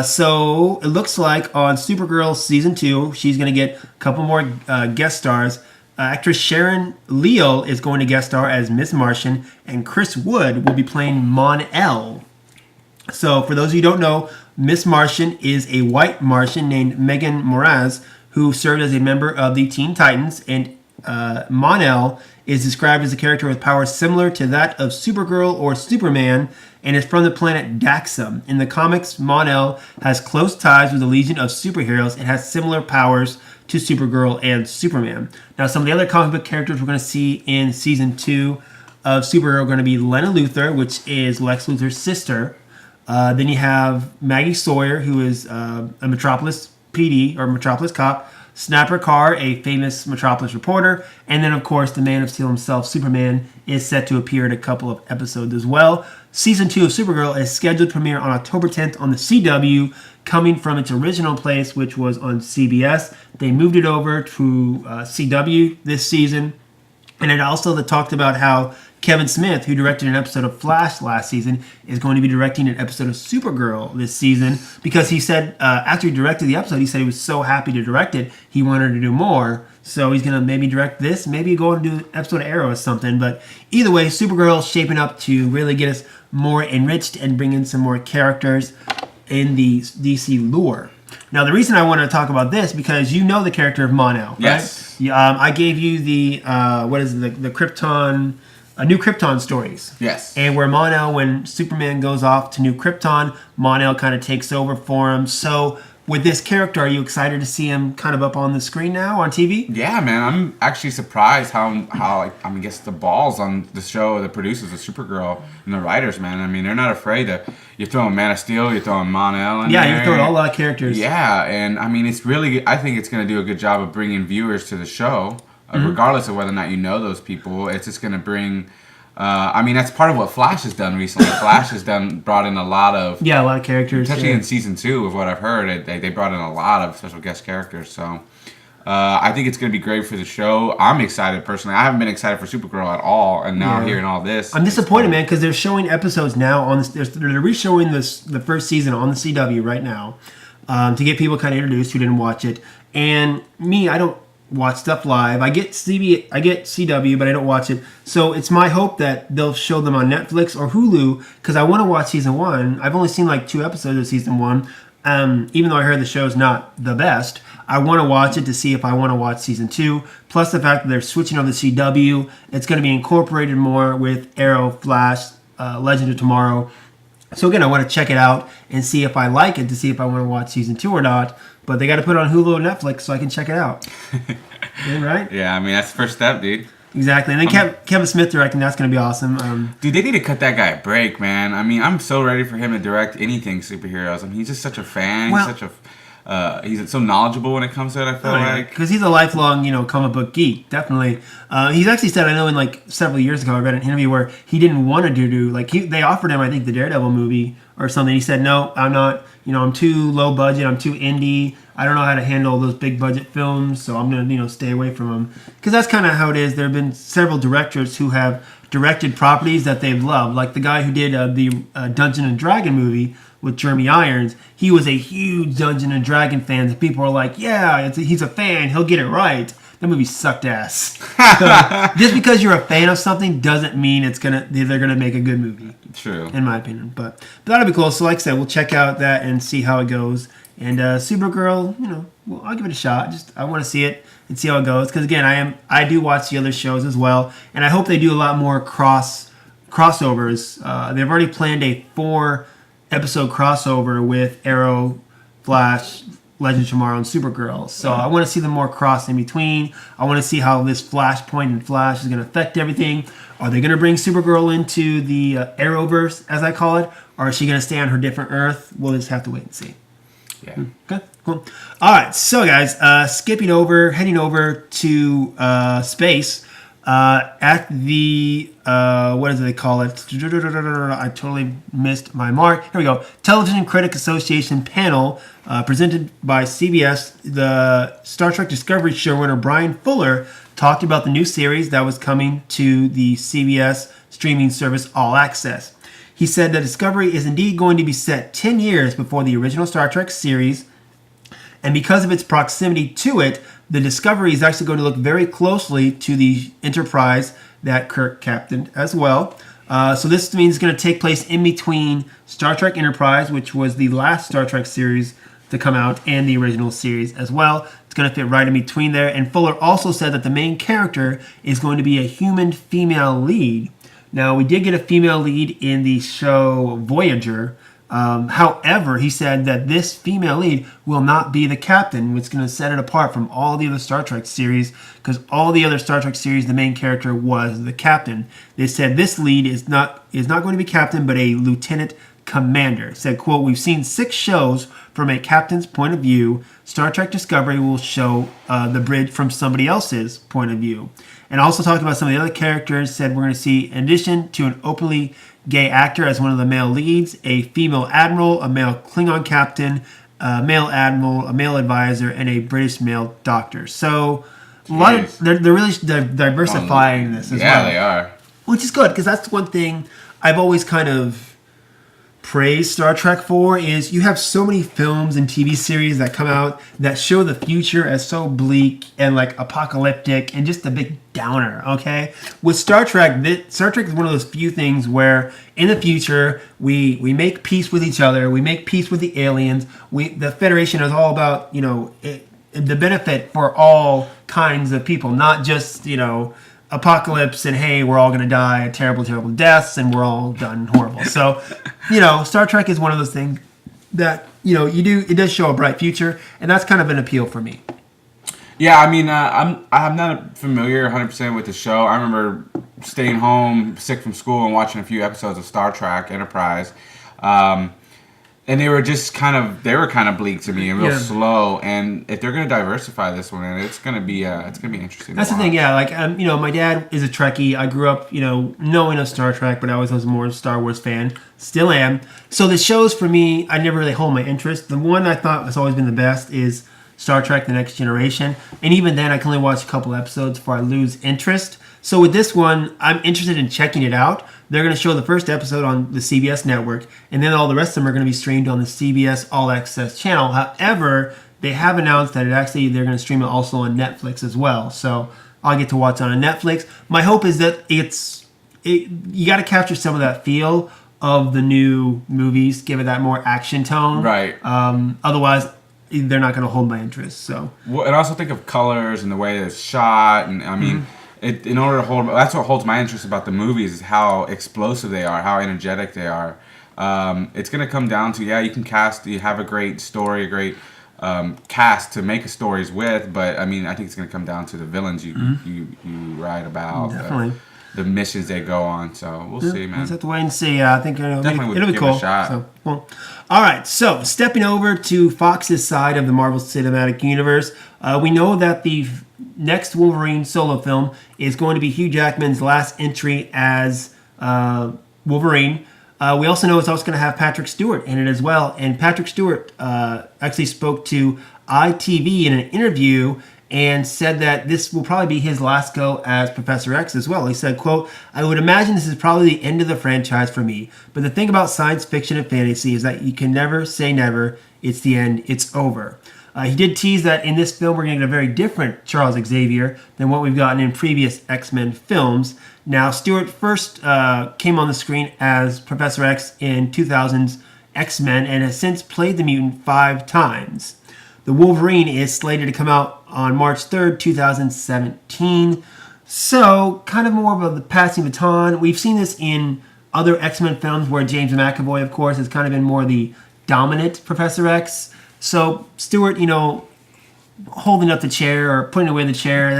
So it looks like on Supergirl season 2, she's going to get a couple more guest stars. Actress Sharon Leal is going to guest star as Miss Martian, and Chris Wood will be playing Mon-El. So for those of you who don't know, Miss Martian is a white Martian named Megan Moraz who served as a member of the Teen Titans, and Mon-El is described as a character with powers similar to that of Supergirl or Superman, and is from the planet Daxam. In the comics, Mon-El has close ties with a legion of superheroes and has similar powers to Supergirl and Superman. Now, some of the other comic book characters we're going to see in season 2 of Supergirl are going to be Lena Luthor, which is Lex Luthor's sister. Then you have Maggie Sawyer, who is a Metropolis PD or Metropolis cop. Snapper Carr, a famous Metropolis reporter, and then, of course, the Man of Steel himself, Superman, is set to appear in a couple of episodes as well. Season 2 of Supergirl is scheduled to premiere on October 10th on the CW, coming from its original place, which was on CBS. They moved it over to CW this season, and it also talked about how Kevin Smith, who directed an episode of Flash last season, is going to be directing an episode of Supergirl this season, because he said after he directed the episode, he said he was so happy to direct it, he wanted to do more. So he's going to maybe direct this, maybe go and do an episode of Arrow or something. But either way, Supergirl is shaping up to really get us more enriched and bring in some more characters in the DC lore. Now, the reason I want to talk about this, because you know the character of Mon-El, right? Yes. I gave you the, the Krypton... New Krypton stories. Yes. And where Mon-El, when Superman goes off to New Krypton, Mon-El kind of takes over for him. So with this character, are you excited to see him kind of up on the screen now on TV? Yeah, man. I'm actually surprised how I guess the balls on the show, the producers of Supergirl and the writers, man. I mean, they're not afraid to. You're throwing Man of Steel, you're throwing Mon-El in there. Yeah, you're throwing a lot of characters. Yeah, and I mean, I think it's going to do a good job of bringing viewers to the show. Regardless of whether or not you know those people, it's just going to bring. That's part of what Flash has done recently. Flash has brought in a lot of characters. Especially in season 2, of what I've heard, they brought in a lot of special guest characters. So I think it's going to be great for the show. I'm excited personally. I haven't been excited for Supergirl at all, and now hearing all this, I'm disappointed, man, because they're showing episodes now on this. They're re-showing the first season on the CW right now to get people kind of introduced who didn't watch it. And me, I don't watch stuff live. I get CW, but I don't watch it. So it's my hope that they'll show them on Netflix or Hulu, because I want to watch season 1. I've only seen like 2 episodes of season 1. Even though I heard the show's not the best, I want to watch it to see if I want to watch season 2. Plus the fact that they're switching over to CW, it's going to be incorporated more with Arrow, Flash, Legend of Tomorrow. So again, I want to check it out and see if I like it, to see if I want to watch season 2 or not. But they got to put it on Hulu and Netflix so I can check it out. Yeah, right? Yeah, I mean, that's the first step, dude. Exactly. And then Kevin Smith directing, that's going to be awesome. Dude, they need to cut that guy a break, man. I mean, I'm so ready for him to direct anything superheroes. I mean, he's just such a fan. He's so knowledgeable when it comes to it, I feel like. Because he's a lifelong, comic book geek, definitely. He's actually said, I know in like several years ago, I read an interview where he didn't want to do they offered him, I think, the Daredevil movie or something. He said, no, I'm not, I'm too low budget, I'm too indie. I don't know how to handle those big budget films, so I'm going to, stay away from them. Because that's kind of how it is. There have been several directors who have directed properties that they've loved. Like the guy who did the Dungeon and Dragon movie with Jeremy Irons. He was a huge Dungeon and Dragon fan. And people are like, yeah, he's a fan. He'll get it right. That movie sucked ass. So, just because you're a fan of something doesn't mean they're gonna make a good movie. True. In my opinion. But that'll be cool. So like I said, we'll check out that and see how it goes. And Supergirl, well, I'll give it a shot. I want to see it and see how it goes. Because again, I do watch the other shows as well, and I hope they do a lot more crossovers. They've already planned a 4-episode crossover with Arrow, Flash, Legends of Tomorrow, and Supergirl. So I want to see them more cross in between. I want to see how this Flashpoint and Flash is going to affect everything. Are they going to bring Supergirl into the Arrowverse, as I call it, or is she going to stay on her different Earth? We'll just have to wait and see. Yeah. Okay, cool. All right, so guys, heading over to space at the, what do they call it? I totally missed my mark. Here we go. Television Critic Association panel presented by CBS. The Star Trek Discovery showrunner Brian Fuller talked about the new series that was coming to the CBS streaming service All Access. He said that Discovery is indeed going to be set 10 years before the original Star Trek series, and because of its proximity to it, the Discovery is actually going to look very closely to the Enterprise that Kirk captained as well. So this means it's going to take place in between Star Trek Enterprise, which was the last Star Trek series to come out, and the original series as well. It's going to fit right in between there. And Fuller also said that the main character is going to be a human female lead. Now, we did get a female lead in the show Voyager. However, he said that this female lead will not be the captain, which is going to set it apart from all the other Star Trek series, because all the other Star Trek series, the main character was the captain. They said this lead is not going to be captain, but a lieutenant commander. It said, quote, "We've seen 6 shows from a captain's point of view. Star Trek Discovery will show the bridge from somebody else's point of view." And also talking about some of the other characters, said we're going to see, in addition to an openly gay actor as one of the male leads, a female admiral, a male Klingon captain, a male admiral, a male advisor, and a British male doctor. So a lot of they're really diversifying this as well. Yeah, they are. Which is good, because that's one thing I've always kind of praise Star Trek for, is you have so many films and TV series that come out that show the future as so bleak and like apocalyptic and just a big downer, okay? With Star Trek, Star Trek is one of those few things where in the future we make peace with each other, we make peace with the aliens, the Federation is all about, the benefit for all kinds of people, not just, apocalypse and hey, we're all going to die terrible, terrible deaths and we're all done horrible. So, Star Trek is one of those things that, it does show a bright future, and that's kind of an appeal for me. Yeah, I mean, I'm not familiar 100% with the show. I remember staying home sick from school and watching a few episodes of Star Trek Enterprise. And they were kind of bleak to me and real slow. And if they're going to diversify this one, it's going to be interesting. That's the thing, yeah. Like, my dad is a Trekkie. I grew up, knowing of Star Trek, but I was more a Star Wars fan. Still am. So the shows for me, I never really hold my interest. The one I thought has always been the best is Star Trek: The Next Generation. And even then, I can only watch a couple episodes before I lose interest. So with this one, I'm interested in checking it out. They're going to show the first episode on the CBS network, and then all the rest of them are going to be streamed on the CBS All Access channel. However, they have announced that they're going to stream it also on Netflix as well. So I'll get to watch it on Netflix. My hope is that you got to capture some of that feel of the new movies, give it that more action tone. Right. Otherwise, they're not going to hold my interest. So. Well, and also think of colors and the way it's shot, and I mean. In order to hold, that's what holds my interest about the movies is how explosive they are, how energetic they are. It's gonna come down to you have a great story, a great cast to make stories with, but I mean I think it's gonna come down to the villains you write about, the missions they go on. So we'll see, man. We'll have to wait and see. I think it'll be cool. A shot. So, well. All right, so stepping over to Fox's side of the Marvel Cinematic Universe, we know that the next Wolverine solo film is going to be Hugh Jackman's last entry as Wolverine. We also know it's also going to have Patrick Stewart in it as well. And Patrick Stewart actually spoke to ITV in an interview and said that this will probably be his last go as Professor X as well. He said, quote, "I would imagine this is probably the end of the franchise for me. But the thing about science fiction and fantasy is that you can never say never. It's the end. It's over." He did tease that in this film we're going to get a very different Charles Xavier than what we've gotten in previous X-Men films. Now, Stewart first came on the screen as Professor X in 2000's X-Men and has since played the mutant 5 times. The Wolverine is slated to come out on March 3rd, 2017. So, kind of more of a passing baton. We've seen this in other X-Men films where James McAvoy, of course, has kind of been more the dominant Professor X. So, Stewart, holding up the chair or putting away the chair,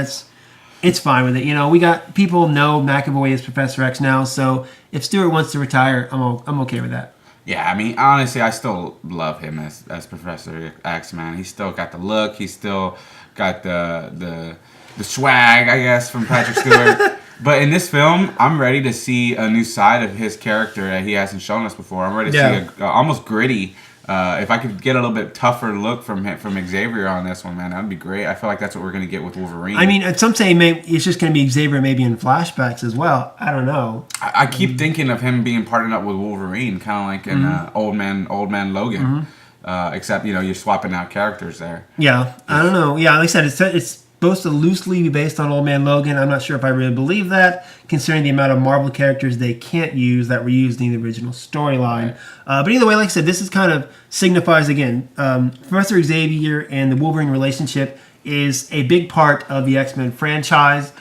it's fine with it. We got people know McAvoy is Professor X now, so if Stewart wants to retire, I'm okay with that. Yeah, I mean, honestly, I still love him as Professor X, man. He's still got the look. He's still got the swag, I guess, from Patrick Stewart. But in this film, I'm ready to see a new side of his character that he hasn't shown us before. I'm ready to see a almost gritty. If I could get a little bit tougher look from Xavier on this one, man, that'd be great. I feel like that's what we're gonna get with Wolverine. I mean, some say it's just gonna be Xavier maybe in flashbacks as well. I don't know. I keep thinking of him being partnered up with Wolverine, kind of like in Old Man Logan, except you're swapping out characters there. Yeah, I don't know. Yeah, like I said, it's supposed to loosely be based on Old Man Logan. I'm not sure if I really believe that, considering the amount of Marvel characters they can't use that were used in the original storyline. But either way, like I said, this is kind of signifies, again, Professor Xavier and the Wolverine relationship is a big part of the X-Men franchise.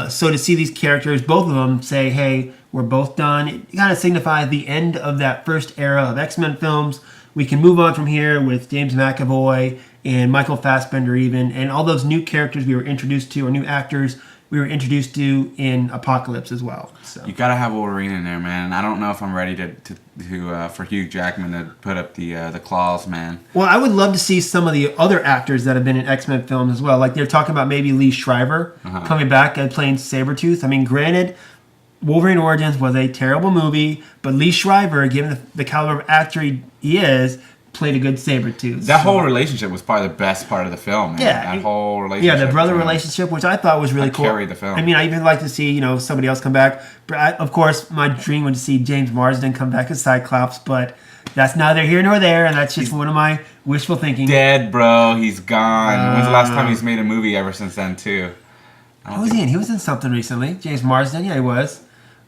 So to see these characters, both of them, say, hey, we're both done, it kind of signifies the end of that first era of X-Men films. We can move on from here with James McAvoy and Michael Fassbender even, and all those new characters we were introduced to, or new actors we were introduced to in Apocalypse as well. So you gotta have Wolverine in there, man. I don't know if I'm ready to for Hugh Jackman to put up the claws, man. Well, I would love to see some of the other actors that have been in X-Men films as well. Like they're talking about maybe Lee Shriver coming back and playing Sabretooth. I mean, granted, Wolverine Origins was a terrible movie, but Lee Shriver, given the caliber of actor he is, played a good Sabretooth. That whole relationship was probably the best part of the film, man. Yeah. That whole relationship. Yeah, the brother relationship, which I thought was really cool. Carried the film. I mean, I even like to see, somebody else come back. But of course, my dream would to see James Marsden come back as Cyclops, but that's neither here nor there, and that's just one of my wishful thinking. Dead, bro. He's gone. When's the last time he's made a movie ever since then, too? What was he in? He was in something recently. James Marsden, yeah, he was.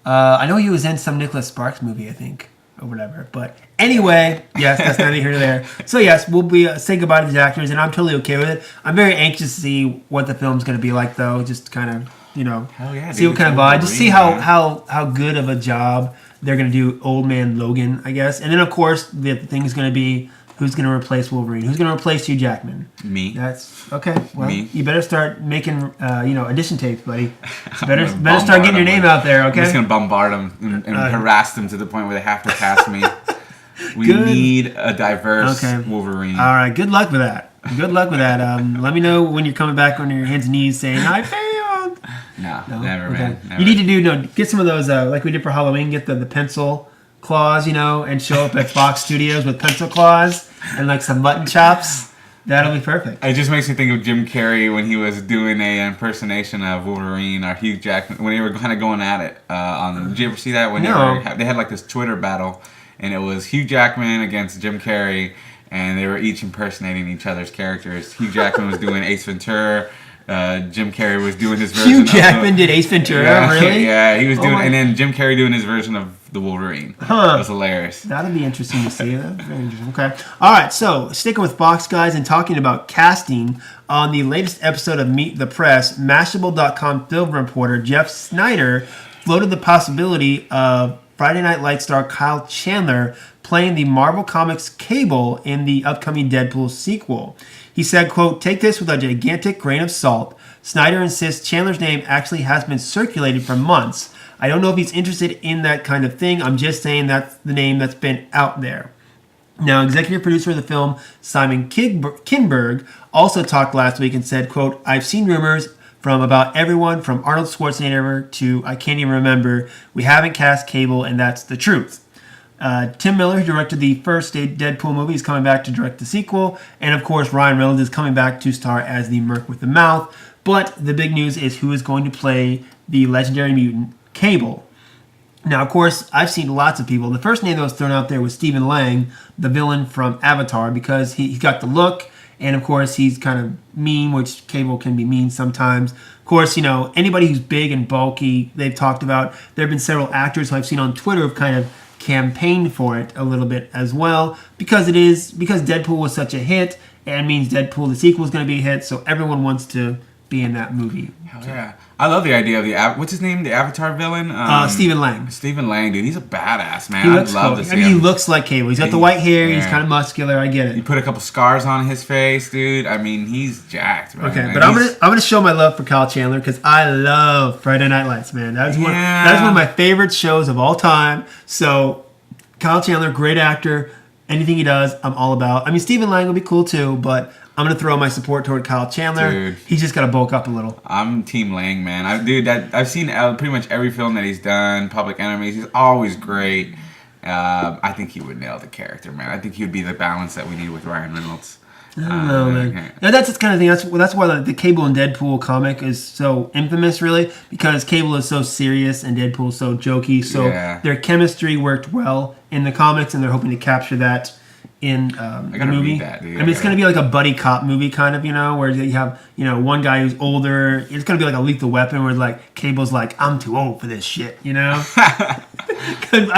I know he was in some Nicholas Sparks movie, I think, or whatever. But anyway, yes, that's neither here nor there. So yes, we'll be say goodbye to these actors, and I'm totally okay with it. I'm very anxious to see what the film's going to be like, though. Just kind of, Hell yeah, see what kind of vibe. Just see how good of a job they're going to do Old Man Logan, I guess. And then, of course, the thing is going to be who's going to replace Wolverine? Who's going to replace Hugh Jackman? Me. That's okay. Well, Me. You better start making, audition tapes, buddy. Better start getting your name out there. Okay. I'm just gonna bombard them and harass them to the point where they have to cast me. We Good. need a diverse Wolverine. All right. Good luck with that. Good luck with that. Let me know when you're coming back on your hands and knees saying I failed. No, never, man. Never. You need to get some of those like we did for Halloween. Get the pencil claws, and show up at Fox Studios with pencil claws and like some mutton chops. That'll be perfect. It just makes me think of Jim Carrey when he was doing a impersonation of Wolverine or Hugh Jackman when they were kind of going at it. Did you ever see that? When they had like this Twitter battle, and it was Hugh Jackman against Jim Carrey, and they were each impersonating each other's characters. Hugh Jackman was doing Ace Ventura. Jim Carrey was doing his version. Hugh Jackman did Ace Ventura, really? Yeah, he was doing, and then Jim Carrey doing his version of the Wolverine. It was hilarious. That'd be interesting to see. That's very interesting. Okay. All right. So sticking with Fox, guys, and talking about casting on the latest episode of Meet the Press, Mashable.com film reporter Jeff Snyder floated the possibility of Friday Night Lights star Kyle Chandler playing the Marvel Comics Cable in the upcoming Deadpool sequel. He said, quote, "Take this with a gigantic grain of salt. Snyder insists Chandler's name actually has been circulated for months. I don't know if he's interested in that kind of thing. I'm just saying that's the name that's been out there." Now, executive producer of the film, Simon Kinberg, also talked last week and said, quote, "I've seen rumors from about everyone from Arnold Schwarzenegger to I can't even remember. We haven't cast Cable, and that's the truth." Tim Miller, who directed the first Deadpool movie, is coming back to direct the sequel. And, of course, Ryan Reynolds is coming back to star as the Merc with the Mouth. But the big news is who is going to play the legendary mutant Cable. Now, of course, I've seen lots of people. The first name that was thrown out there was Stephen Lang, the villain from Avatar, because he's got the look. And, of course, he's kind of mean, which Cable can be mean sometimes. Of course, anybody who's big and bulky, they've talked about. There have been several actors who I've seen on Twitter who've kind of campaign for it a little bit as well because Deadpool was such a hit, and means Deadpool the sequel is going to be a hit, so everyone wants to be in that movie. Hell yeah. I love the idea of what's his name? The Avatar villain? Stephen Lang. Stephen Lang, dude. He's a badass, man. He looks I'd love cool. to see him. He looks like Cable. He's got the white hair. Yeah. He's kind of muscular. I get You it. put a couple scars on his face, dude. I mean, he's jacked, man. Okay, And but I'm gonna show my love for Kyle Chandler because I love Friday Night Lights, man. That is one of my favorite shows of all time. So Kyle Chandler, great actor. Anything he does, I'm all about. I mean, Stephen Lang will be cool too, but I'm going to throw my support toward Kyle Chandler. Dude. He's just got to bulk up a little. I'm Team Lang, man. I've seen pretty much every film that he's done. Public Enemies. He's always great. I think he would nail the character, man. I think he would be the balance that we need with Ryan Reynolds. I don't know, man. Okay. Now, that's the kind of thing. That's why the Cable and Deadpool comic is so infamous, really, because Cable is so serious and Deadpool is so jokey. So their chemistry worked well in the comics, and they're hoping to capture that in the movie. Read that, dude. I mean, it's going to be like a buddy cop movie, kind of, where you have one guy who's older. It's going to be like a Lethal Weapon, where like Cable's like, I'm too old for this shit, I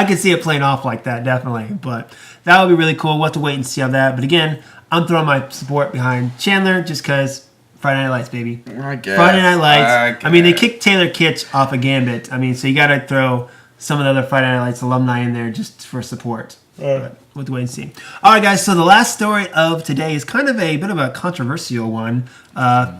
can see it playing off like that, definitely. But that would be really cool. We'll have to wait and see how that. But again, I'm throwing my support behind Chandler just because Friday Night Lights, baby. I guess. Friday Night Lights. I mean, they kicked Taylor Kitsch off of Gambit. I mean, so you got to throw some of the other Friday Night Lights alumni in there just for support. But we'll have to wait and see. All right, guys. So the last story of today is kind of a bit of a controversial one.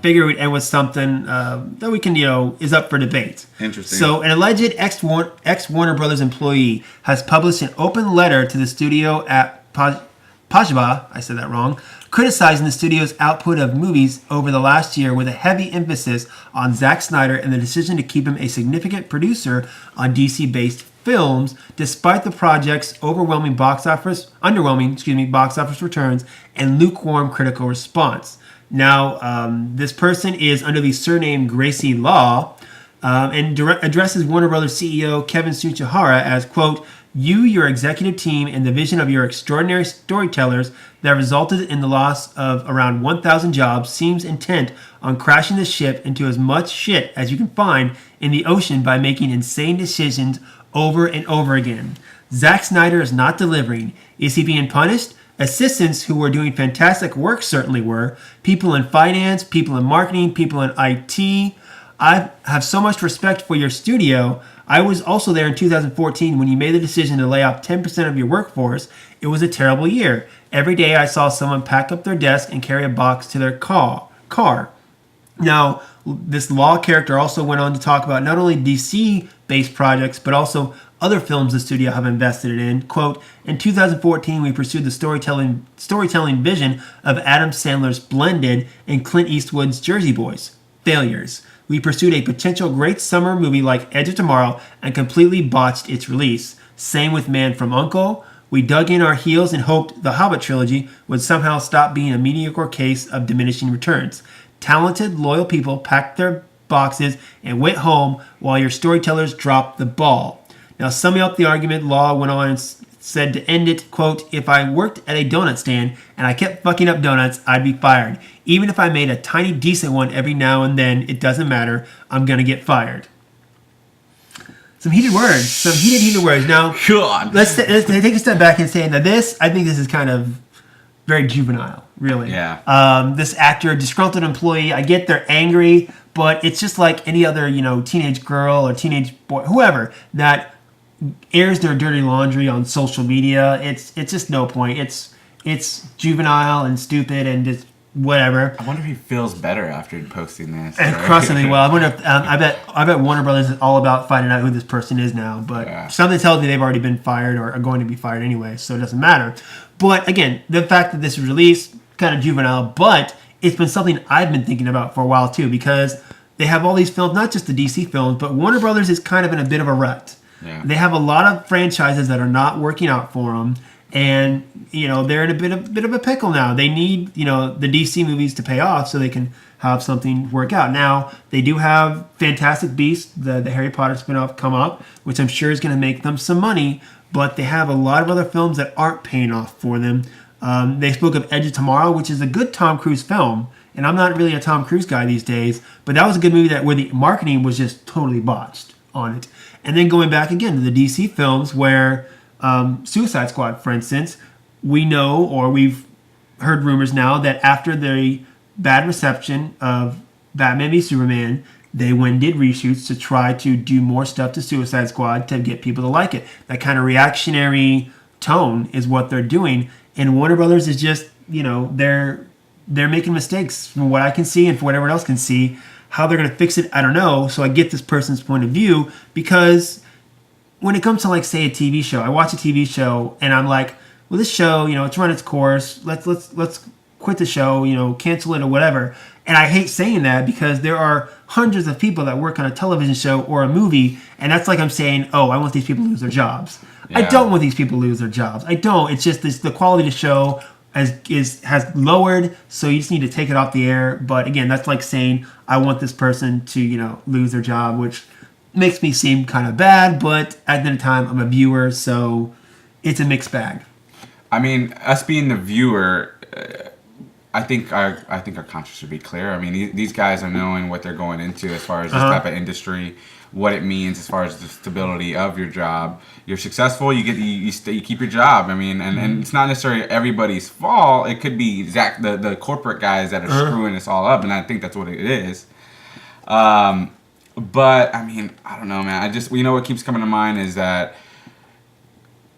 Figure we'd end with something that we can, is up for debate. Interesting. So an alleged ex-Warner Brothers employee has published an open letter to the studio at Pajba, I said that wrong, criticizing the studio's output of movies over the last year with a heavy emphasis on Zack Snyder and the decision to keep him a significant producer on DC-based films, despite the project's underwhelming box office returns and lukewarm critical response. Now, this person is under the surname Gracie Law and addresses Warner Brothers CEO Kevin Tsuchihara as, quote, "You, your executive team, and the vision of your extraordinary storytellers that resulted in the loss of around 1,000 jobs seems intent on crashing the ship into as much shit as you can find in the ocean by making insane decisions over and over again. Zack Snyder is not delivering. Is he being punished? Assistants who were doing fantastic work certainly were. People in finance, people in marketing, people in IT. I have so much respect for your studio. I was also there in 2014 when you made the decision to lay off 10% of your workforce. It was a terrible year. Every day I saw someone pack up their desk and carry a box to their car. Now, this Law character also went on to talk about not only DC-based projects, but also other films the studio have invested in. Quote, in 2014, we pursued the storytelling vision of Adam Sandler's Blended and Clint Eastwood's Jersey Boys. Failures. We pursued a potential great summer movie like Edge of Tomorrow and completely botched its release. Same with Man from U.N.C.L.E. We dug in our heels and hoped the Hobbit trilogy would somehow stop being a mediocre case of diminishing returns. Talented, loyal people packed their boxes and went home while your storytellers dropped the ball. Now, summing up the argument, Law went on and said to end it, quote, if I worked at a donut stand and I kept fucking up donuts, I'd be fired. Even if I made a tiny decent one every now and then, it doesn't matter. I'm going to get fired. Some heated words. Some heated words. Now, God. Let's take a step back and say that I think this is kind of very juvenile, really. Yeah. This actor, disgruntled employee, I get they're angry, but it's just like any other, teenage girl or teenage boy, whoever, that airs their dirty laundry on social media. It's just no point. It's juvenile and stupid and just whatever. I wonder if he feels better after posting this. And crossingly well. I wonder if I bet Warner Brothers is all about finding out who this person is now. But something tells me they've already been fired or are going to be fired anyway, so it doesn't matter. But again, the fact that this was released, kind of juvenile, but it's been something I've been thinking about for a while too, because they have all these films, not just the DC films, but Warner Brothers is kind of in a bit of a rut. Yeah. They have a lot of franchises that are not working out for them, and they're in a bit of a pickle now. They need the DC movies to pay off so they can have something work out. Now they do have Fantastic Beasts, the Harry Potter spinoff, come up, which I'm sure is going to make them some money. But they have a lot of other films that aren't paying off for them. They spoke of Edge of Tomorrow, which is a good Tom Cruise film, and I'm not really a Tom Cruise guy these days, but that was a good movie where the marketing was just totally botched on it. And then going back again to the DC films where Suicide Squad, for instance, we know, or we've heard rumors now, that after the bad reception of Batman v Superman, they went and did reshoots to try to do more stuff to Suicide Squad to get people to like it. That kind of reactionary tone is what they're doing, and Warner Brothers is just, they're making mistakes from what I can see and from what everyone else can see. How they're going to fix it, I don't know. So I get this person's point of view, because when it comes to, like, say, a TV show, I watch a TV show and I'm like, well, this show, it's run its course. Let's quit the show, cancel it or whatever. And I hate saying that, because there are hundreds of people that work on a television show or a movie, and that's like I'm saying, oh, I want these people to lose their jobs. Yeah. I don't want these people to lose their jobs. I don't. It's just the quality of the show has lowered, so you just need to take it off the air. But again, that's like saying I want this person to, lose their job, which makes me seem kind of bad, but at the time, I'm a viewer, so it's a mixed bag. I mean, us being the viewer, I think our conscience should be clear. I mean, these guys are knowing what they're going into as far as this type of industry, what it means as far as the stability of your job. You're successful, you keep your job. I mean, and it's not necessarily everybody's fault. It could be the corporate guys that are screwing us all up, and I think that's what it is. But I mean, I don't know, man. What keeps coming to mind is that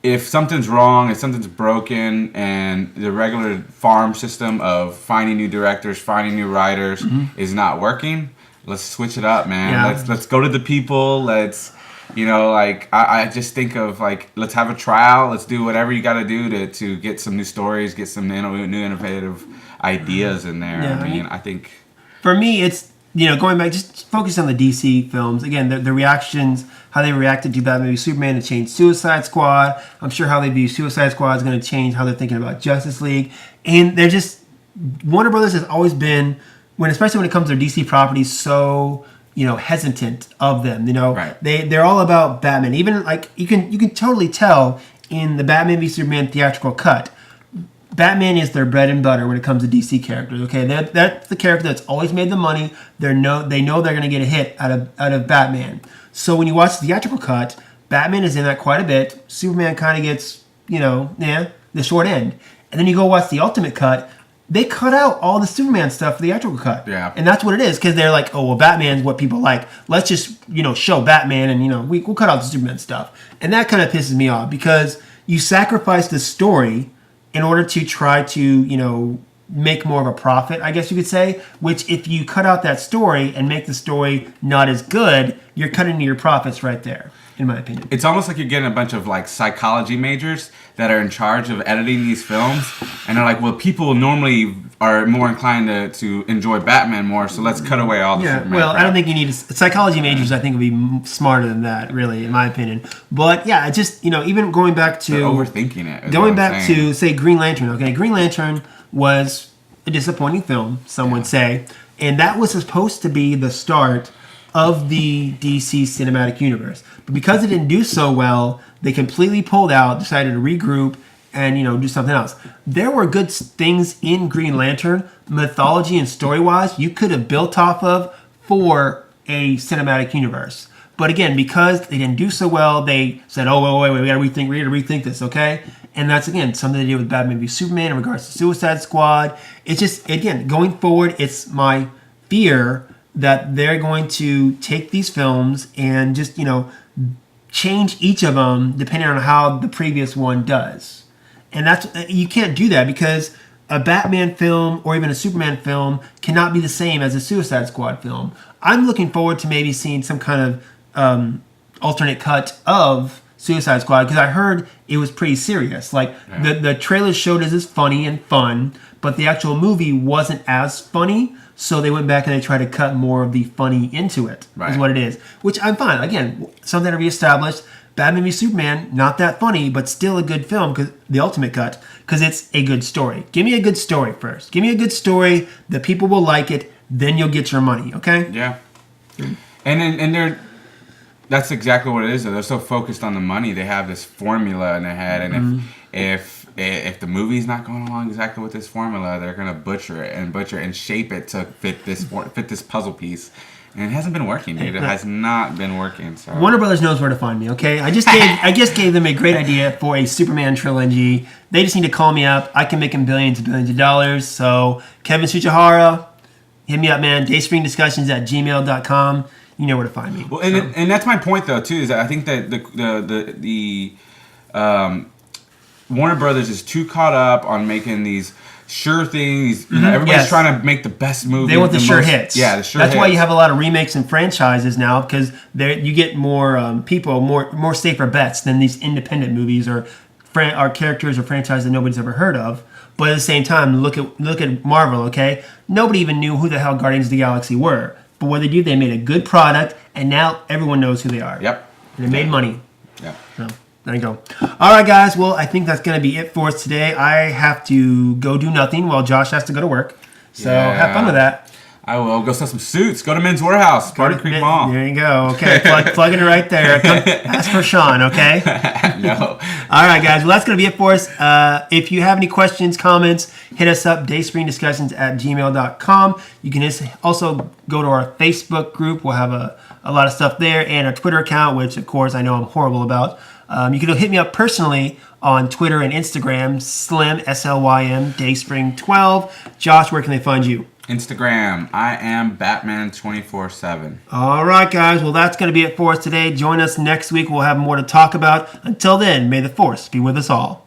if something's wrong, if something's broken, and the regular farm system of finding new directors, finding new writers is not working, let's switch it up, man. Yeah. Let's go to the people. Let's, I just think of, like, let's have a trial. Let's do whatever you got to do to get some new stories, get some new innovative ideas in there. Yeah, I mean, I think for me, it's, going back, just focus on the DC films. Again, the reactions, how they reacted to Batman v Superman to change Suicide Squad. I'm sure how they view Suicide Squad is going to change how they're thinking about Justice League. And they're just, Warner Brothers has always been, especially when it comes to their DC properties, so, hesitant of them. Right. They're all about Batman. Even, like, you can totally tell in the Batman v Superman theatrical cut, Batman is their bread and butter when it comes to DC characters. Okay, that's the character that's always made the money. They know they're going to get a hit out of Batman. So when you watch the theatrical cut, Batman is in that quite a bit. Superman kind of gets, the short end. And then you go watch the Ultimate cut. They cut out all the Superman stuff for the theatrical cut. Yeah. And that's what it is, because they're like, oh, well, Batman's what people like. Let's just, show Batman, and, we'll cut out the Superman stuff. And that kind of pisses me off, because you sacrifice the story in order to try to, make more of a profit, I guess you could say, which if you cut out that story and make the story not as good, you're cutting into your profits right there, in my opinion. It's almost like you're getting a bunch of, like, psychology majors that are in charge of editing these films, and they're like, well, people normally are more inclined to enjoy Batman more, so let's cut away all the Superman crap. I don't think you need psychology majors. I think would be smarter than that, really, in my opinion. But yeah, it just, even going back to they're overthinking it. Going back to, say, Green Lantern. Okay, Green Lantern was a disappointing film, some would say, and that was supposed to be the start of the DC cinematic universe. But because it didn't do so well, they completely pulled out, decided to regroup, and do something else. There were good things in Green Lantern, mythology and story-wise, you could have built off of for a cinematic universe. But again, because they didn't do so well, they said, oh, wait, we gotta rethink this, okay? And that's, again, something to do with Batman v Superman in regards to Suicide Squad. It's just, again, going forward, it's my fear that they're going to take these films and just, change each of them depending on how the previous one does. And you can't do that, because a Batman film or even a Superman film cannot be the same as a Suicide Squad film. I'm looking forward to maybe seeing some kind of alternate cut of Suicide Squad, because I heard it was pretty serious. Like, the trailers showed it as funny and fun, but the actual movie wasn't as funny, so they went back and they tried to cut more of the funny into it, is what it is. Which I'm fine. Again, something to be established. Batman v Superman, not that funny, but still a good film, because the Ultimate cut, because it's a good story. Give me a good story first. Give me a good story, the people will like it, then you'll get your money, okay? Yeah. And they're... That's exactly what it is, though. They're so focused on the money. They have this formula in their head, and if the movie's not going along exactly with this formula, they're gonna butcher it and shape it to fit this puzzle piece. And it hasn't been working, dude. It has not been working. So Warner Brothers knows where to find me. Okay, I just gave them a great idea for a Superman trilogy. They just need to call me up. I can make them billions and billions of dollars. So Kevin Tsuchihara, hit me up, man. Dayspringdiscussions@gmail.com. You know where to find me. Well, and that's my point though too. Is that I think that the Warner Brothers is too caught up on making these sure things. You know, everybody's trying to make the best movie. They want the sure hits. Yeah, the sure That's hits. why you have a lot of remakes and franchises now, because you get more people, more safer bets than these independent movies or characters or franchises that nobody's ever heard of. But at the same time, look at Marvel. Okay, nobody even knew who the hell Guardians of the Galaxy were. But what they do, they made a good product, and now everyone knows who they are. Yep. And they made money. Yep. So there you go. All right, guys. Well, I think that's going to be it for us today. I have to go do nothing while Josh has to go to work. So have fun with that. I will go sell some suits. Go to Men's Warehouse, Party Creek Mall. There you go. Okay, plugging it right there. Ask for Sean, okay? No. All right, guys. Well, that's going to be it for us. If you have any questions, comments, hit us up, dayspringdiscussions@gmail.com. You can also go to our Facebook group. We'll have a lot of stuff there, and our Twitter account, which, of course, I know I'm horrible about. You can hit me up personally on Twitter and Instagram, Slim, SLYM, Dayspring12. Josh, where can they find you? Instagram, I am Batman 24/7. All right, guys. Well, that's going to be it for us today. Join us next week. We'll have more to talk about. Until then, may the Force be with us all.